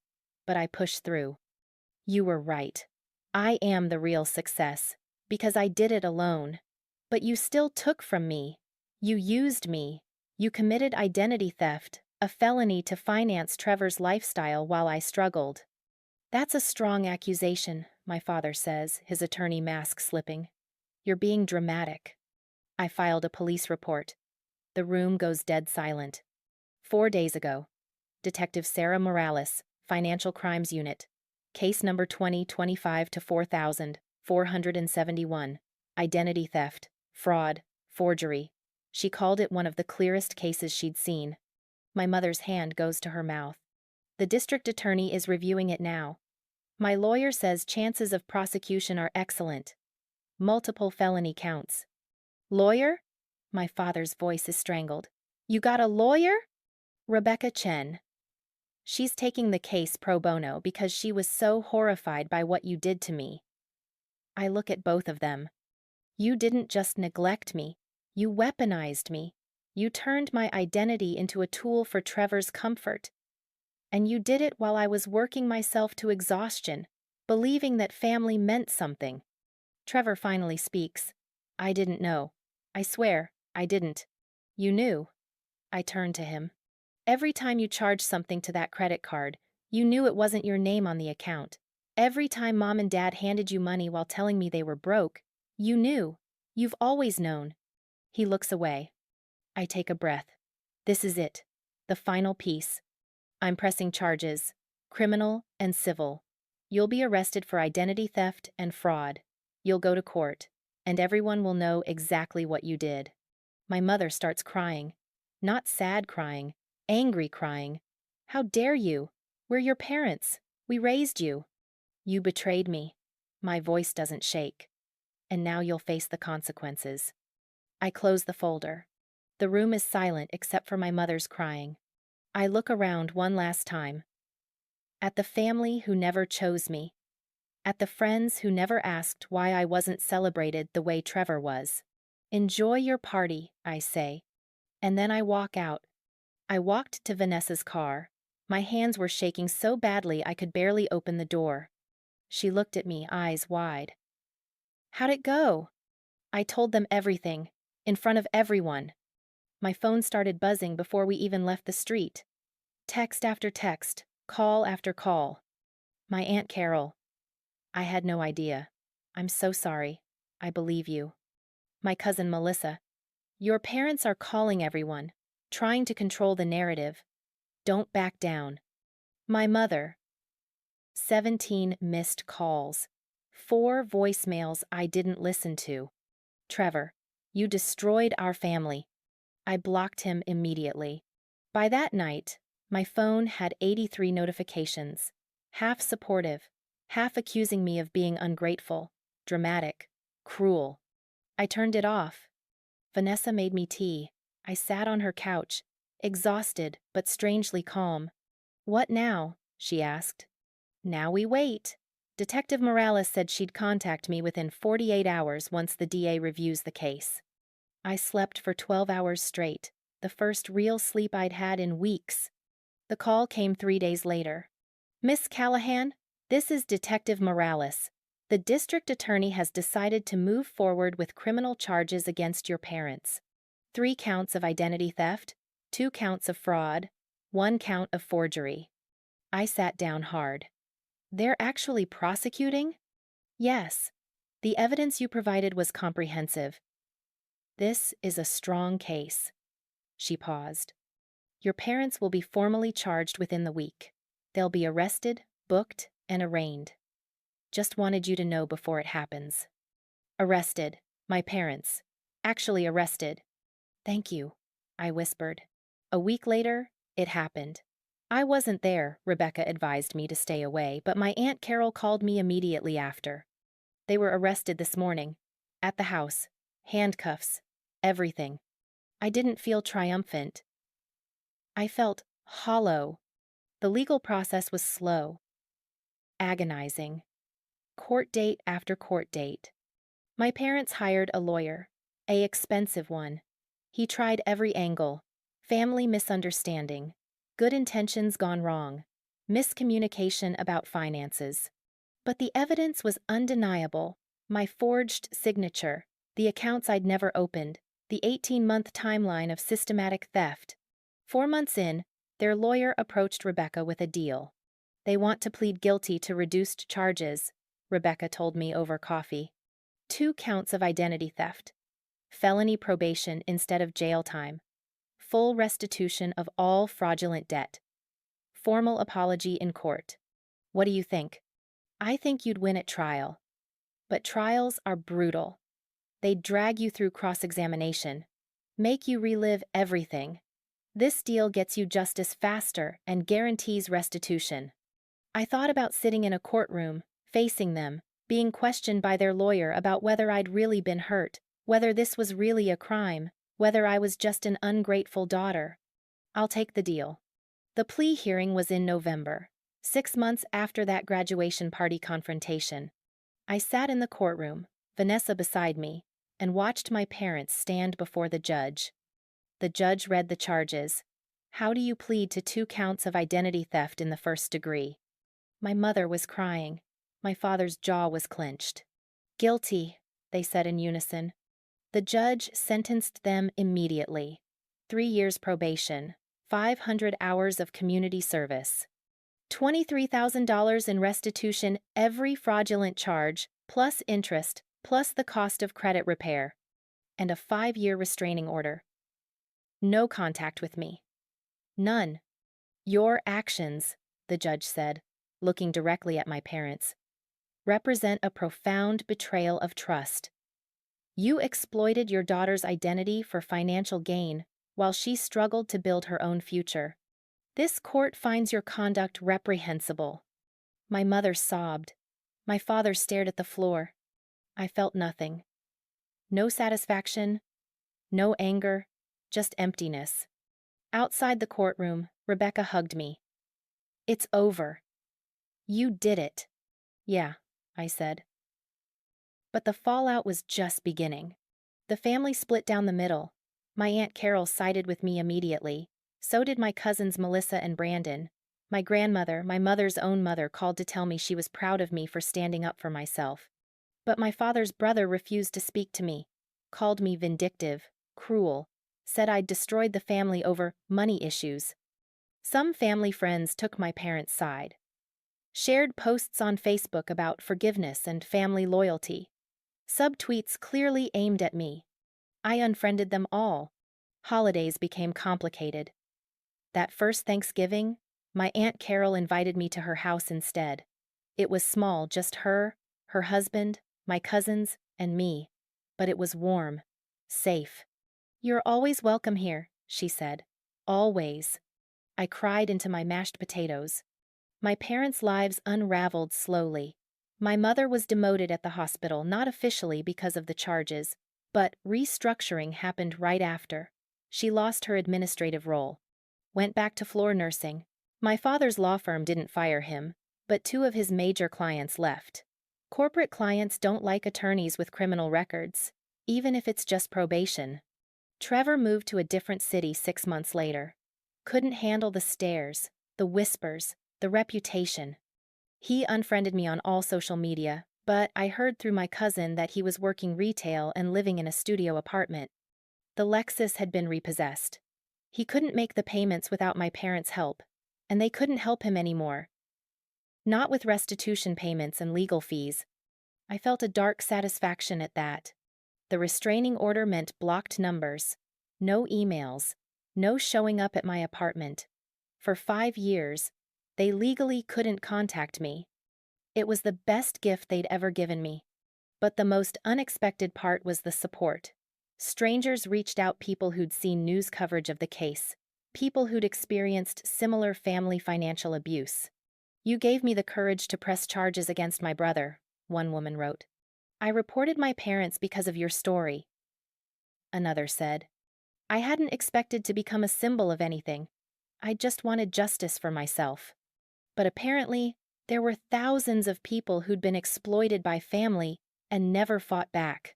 Speaker 1: but I push through. You were right. I am the real success, because I did it alone. But you still took from me. You used me. You committed identity theft, a felony to finance Trevor's lifestyle while I struggled. That's a strong accusation, my father says, his attorney mask slipping. You're being dramatic. I filed a police report. The room goes dead silent. 4 days ago. Detective Sarah Morales, Financial Crimes Unit. Case number 2025-4000-471. Identity theft, fraud, forgery. She called it one of the clearest cases she'd seen. My mother's hand goes to her mouth. The district attorney is reviewing it now. My lawyer says chances of prosecution are excellent. Multiple felony counts. Lawyer? My father's voice is strangled. You got a lawyer? Rebecca Chen. She's taking the case pro bono because she was so horrified by what you did to me. I look at both of them. You didn't just neglect me. You weaponized me. You turned my identity into a tool for Trevor's comfort. And you did it while I was working myself to exhaustion, believing that family meant something. Trevor finally speaks. I didn't know. I swear, I didn't. You knew. I turn to him. Every time you charged something to that credit card, you knew it wasn't your name on the account. Every time Mom and Dad handed you money while telling me they were broke, you knew. You've always known. He looks away. I take a breath. This is it. The final piece. I'm pressing charges, criminal and civil. You'll be arrested for identity theft and fraud. You'll go to court, and everyone will know exactly what you did. My mother starts crying. Not sad crying, angry crying. How dare you? We're your parents. We raised you. You betrayed me. My voice doesn't shake. And now you'll face the consequences. I close the folder. The room is silent except for my mother's crying. I look around one last time. At the family who never chose me. At the friends who never asked why I wasn't celebrated the way Trevor was. Enjoy your party, I say. And then I walk out. I walked to Vanessa's car. My hands were shaking so badly I could barely open the door. She looked at me, eyes wide. How'd it go? I told them everything, in front of everyone. My phone started buzzing before we even left the street. Text after text, call after call. My Aunt Carol. I had no idea. I'm so sorry. I believe you. My cousin Melissa. Your parents are calling everyone, trying to control the narrative. Don't back down. My mother. 17 missed calls. 4 voicemails I didn't listen to. Trevor, you destroyed our family. I blocked him immediately. By that night, my phone had 83 notifications, half supportive, half accusing me of being ungrateful, dramatic, cruel. I turned it off. Vanessa made me tea. I sat on her couch, exhausted but strangely calm. What now? She asked. Now we wait. Detective Morales said she'd contact me within 48 hours once the DA reviews the case. I slept for 12 hours straight, the first real sleep I'd had in weeks. The call came 3 days later. Miss Callahan, this is Detective Morales. The district attorney has decided to move forward with criminal charges against your parents. 3 counts of identity theft, 2 counts of fraud, 1 count of forgery. I sat down hard. They're actually prosecuting? Yes. The evidence you provided was comprehensive. This is a strong case. She paused. Your parents will be formally charged within the week. They'll be arrested, booked, and arraigned. Just wanted you to know before it happens. Arrested. My parents. Actually arrested. Thank you, I whispered. A week later, it happened. I wasn't there, Rebecca advised me to stay away, but my Aunt Carol called me immediately after. They were arrested this morning. At the house. Handcuffs. Everything. I didn't feel triumphant. I felt hollow. The legal process was slow. Agonizing. Court date after court date. My parents hired a lawyer. An expensive one. He tried every angle. Family misunderstanding. Good intentions gone wrong. Miscommunication about finances. But the evidence was undeniable. My forged signature, the accounts I'd never opened, the 18-month timeline of systematic theft. 4 months in, their lawyer approached Rebecca with a deal. They want to plead guilty to reduced charges, Rebecca told me over coffee. 2 counts of identity theft. Felony probation instead of jail time. Full restitution of all fraudulent debt. Formal apology in court. What do you think? I think you'd win at trial. But trials are brutal. They drag you through cross-examination, make you relive everything. This deal gets you justice faster and guarantees restitution. I thought about sitting in a courtroom, facing them, being questioned by their lawyer about whether I'd really been hurt, whether this was really a crime, whether I was just an ungrateful daughter. I'll take the deal. The plea hearing was in November, 6 months after that graduation party confrontation. I sat in the courtroom, Vanessa beside me, and watched my parents stand before the judge. The judge read the charges. How do you plead to 2 counts of identity theft in the first degree? My mother was crying. My father's jaw was clenched. Guilty, they said in unison. The judge sentenced them immediately. 3 years probation, 500 hours of community service, $23,000 in restitution every fraudulent charge, plus interest, plus the cost of credit repair, and a 5-year restraining order. No contact with me. None. Your actions, the judge said, looking directly at my parents, represent a profound betrayal of trust. You exploited your daughter's identity for financial gain while she struggled to build her own future. This court finds your conduct reprehensible. My mother sobbed. My father stared at the floor. I felt nothing. No satisfaction, no anger, just emptiness. Outside the courtroom, Rebecca hugged me. It's over. You did it. Yeah, I said. But the fallout was just beginning. The family split down the middle. My Aunt Carol sided with me immediately. So did my cousins Melissa and Brandon. My grandmother, my mother's own mother, called to tell me she was proud of me for standing up for myself. But my father's brother refused to speak to me, called me vindictive, cruel, said I'd destroyed the family over money issues. Some family friends took my parents' side. Shared posts on Facebook about forgiveness and family loyalty. Subtweets clearly aimed at me. I unfriended them all. Holidays became complicated. That first Thanksgiving, my Aunt Carol invited me to her house instead. It was small, just her husband, my cousins, and me. But it was warm, safe. You're always welcome here, she said. Always. I cried into my mashed potatoes. My parents' lives unraveled slowly. My mother was demoted at the hospital, not officially because of the charges, but restructuring happened right after. She lost her administrative role. Went back to floor nursing. My father's law firm didn't fire him, but 2 of his major clients left. Corporate clients don't like attorneys with criminal records, even if it's just probation. Trevor moved to a different city 6 months later. Couldn't handle the stares, the whispers, the reputation. He unfriended me on all social media, but I heard through my cousin that he was working retail and living in a studio apartment. The Lexus had been repossessed. He couldn't make the payments without my parents' help, and they couldn't help him anymore. Not with restitution payments and legal fees. I felt a dark satisfaction at that. The restraining order meant blocked numbers, no emails, no showing up at my apartment. For 5 years, they legally couldn't contact me. It was the best gift they'd ever given me. But the most unexpected part was the support. Strangers reached out, people who'd seen news coverage of the case, people who'd experienced similar family financial abuse. You gave me the courage to press charges against my brother, one woman wrote. I reported my parents because of your story, another said. I hadn't expected to become a symbol of anything. I just wanted justice for myself. But apparently, there were thousands of people who'd been exploited by family and never fought back.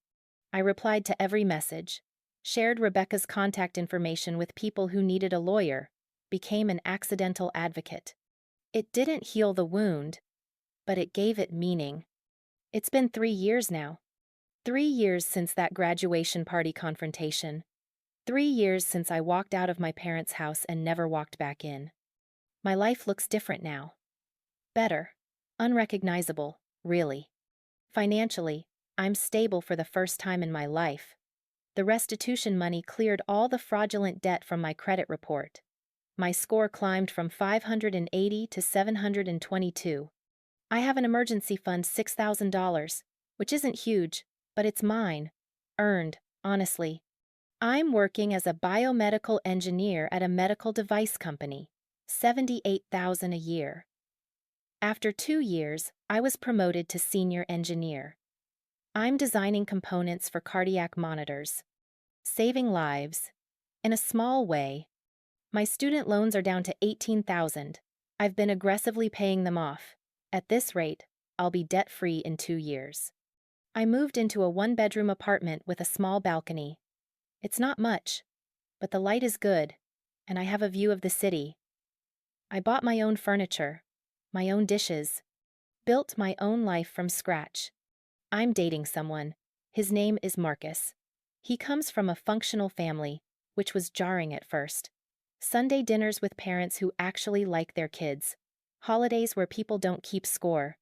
Speaker 1: I replied to every message, shared Rebecca's contact information with people who needed a lawyer, became an accidental advocate. It didn't heal the wound, but it gave it meaning. It's been 3 years now. 3 years since that graduation party confrontation. 3 years since I walked out of my parents' house and never walked back in. My life looks different now. Better. Unrecognizable, really. Financially, I'm stable for the first time in my life. The restitution money cleared all the fraudulent debt from my credit report. My score climbed from 580 to 722. I have an emergency fund, $6,000, which isn't huge, but it's mine. Earned, honestly. I'm working as a biomedical engineer at a medical device company. 78,000 a year. After 2 years, I was promoted to senior engineer. I'm designing components for cardiac monitors, saving lives. In a small way, my student loans are down to 18,000. I've been aggressively paying them off. At this rate, I'll be debt-free in 2 years. I moved into a one-bedroom apartment with a small balcony. It's not much, but the light is good, and I have a view of the city. I bought my own furniture, my own dishes, built my own life from scratch. I'm dating someone. His name is Marcus. He comes from a functional family, which was jarring at first. Sunday dinners with parents who actually like their kids. Holidays where people don't keep score.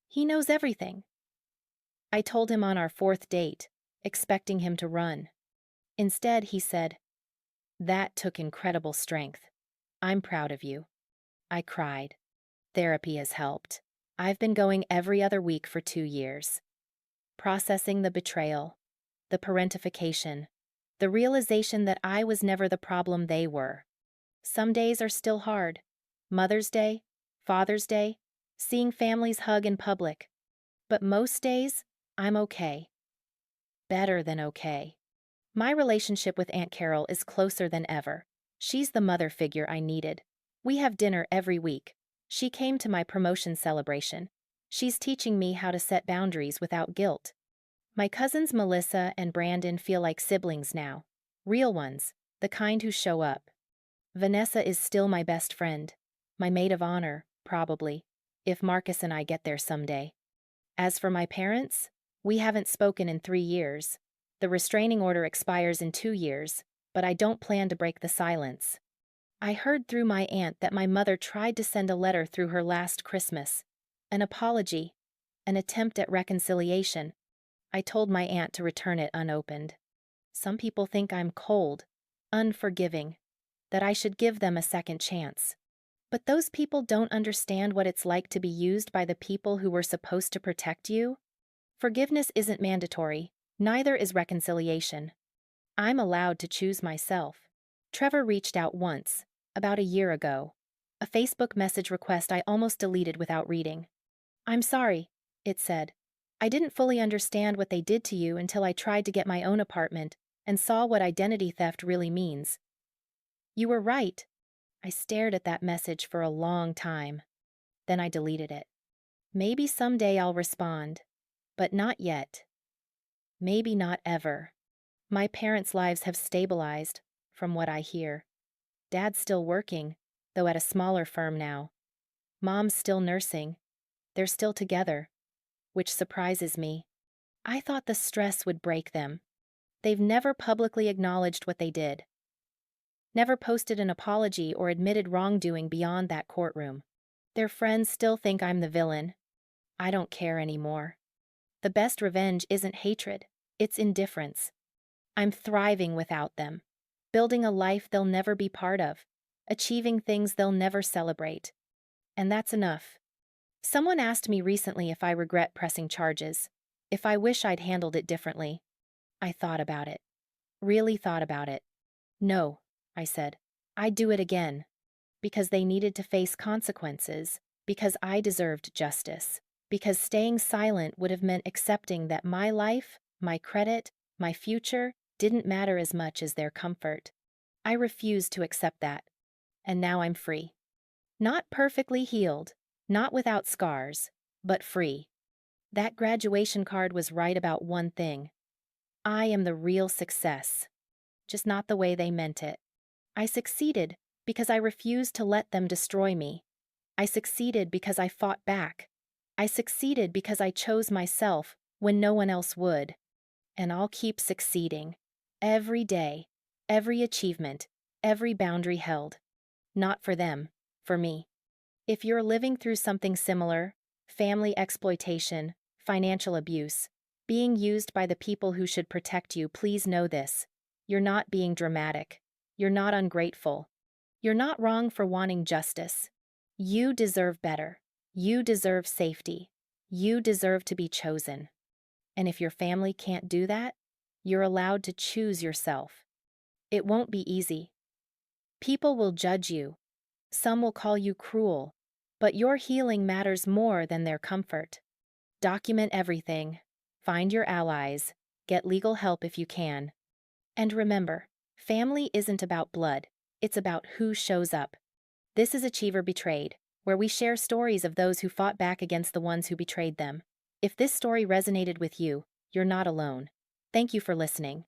Speaker 1: He knows everything. I told him on our fourth date, expecting him to run. Instead, he said, "That took incredible strength. I'm proud of you." I cried. Therapy has helped. I've been going every other week for 2 years. Processing the betrayal, the parentification, the realization that I was never the problem they were. Some days are still hard. Mother's Day, Father's Day, seeing families hug in public. But most days, I'm okay. Better than okay. My relationship with Aunt Carol is closer than ever. She's the mother figure I needed. We have dinner every week. She came to my promotion celebration. She's teaching me how to set boundaries without guilt. My cousins Melissa and Brandon feel like siblings now. Real ones, the kind who show up. Vanessa is still my best friend. My maid of honor, probably, if Marcus and I get there someday. As for my parents, we haven't spoken in 3 years. The restraining order expires in 2 years, but I don't plan to break the silence. I heard through my aunt that my mother tried to send a letter through her last Christmas. An apology, an attempt at reconciliation. I told my aunt to return it unopened. Some people think I'm cold, unforgiving, that I should give them a second chance. But those people don't understand what it's like to be used by the people who were supposed to protect you. Forgiveness isn't mandatory, neither is reconciliation. I'm allowed to choose myself. Trevor reached out once, about a year ago. A Facebook message request I almost deleted without reading. "I'm sorry," it said. "I didn't fully understand what they did to you until I tried to get my own apartment and saw what identity theft really means." You were right. I stared at that message for a long time. Then I deleted it. Maybe someday I'll respond, but not yet. Maybe not ever. My parents' lives have stabilized, from what I hear. Dad's still working, though at a smaller firm now. Mom's still nursing. They're still together, which surprises me. I thought the stress would break them. They've never publicly acknowledged what they did. Never posted an apology or admitted wrongdoing beyond that courtroom. Their friends still think I'm the villain. I don't care anymore. The best revenge isn't hatred, it's indifference. I'm thriving without them, building a life they'll never be part of, achieving things they'll never celebrate. And that's enough. Someone asked me recently if I regret pressing charges, if I wish I'd handled it differently. I thought about it. Really thought about it. No, I said. I'd do it again. Because they needed to face consequences, because I deserved justice, because staying silent would have meant accepting that my life, my credit, my future didn't matter as much as their comfort. I refused to accept that. And now I'm free. Not perfectly healed, not without scars, but free. That graduation card was right about one thing. I am the real success. Just not the way they meant it. I succeeded because I refused to let them destroy me. I succeeded because I fought back. I succeeded because I chose myself when no one else would. And I'll keep succeeding. Every day, every achievement, every boundary held. Not for them, for me. If you're living through something similar, family exploitation, financial abuse, being used by the people who should protect you, please know this. You're not being dramatic. You're not ungrateful. You're not wrong for wanting justice. You deserve better. You deserve safety. You deserve to be chosen. And if your family can't do that, you're allowed to choose yourself. It won't be easy. People will judge you. Some will call you cruel. But your healing matters more than their comfort. Document everything. Find your allies. Get legal help if you can. And remember, family isn't about blood. It's about who shows up. This is Achiever Betrayed, where we share stories of those who fought back against the ones who betrayed them. If this story resonated with you, you're not alone. Thank you for listening.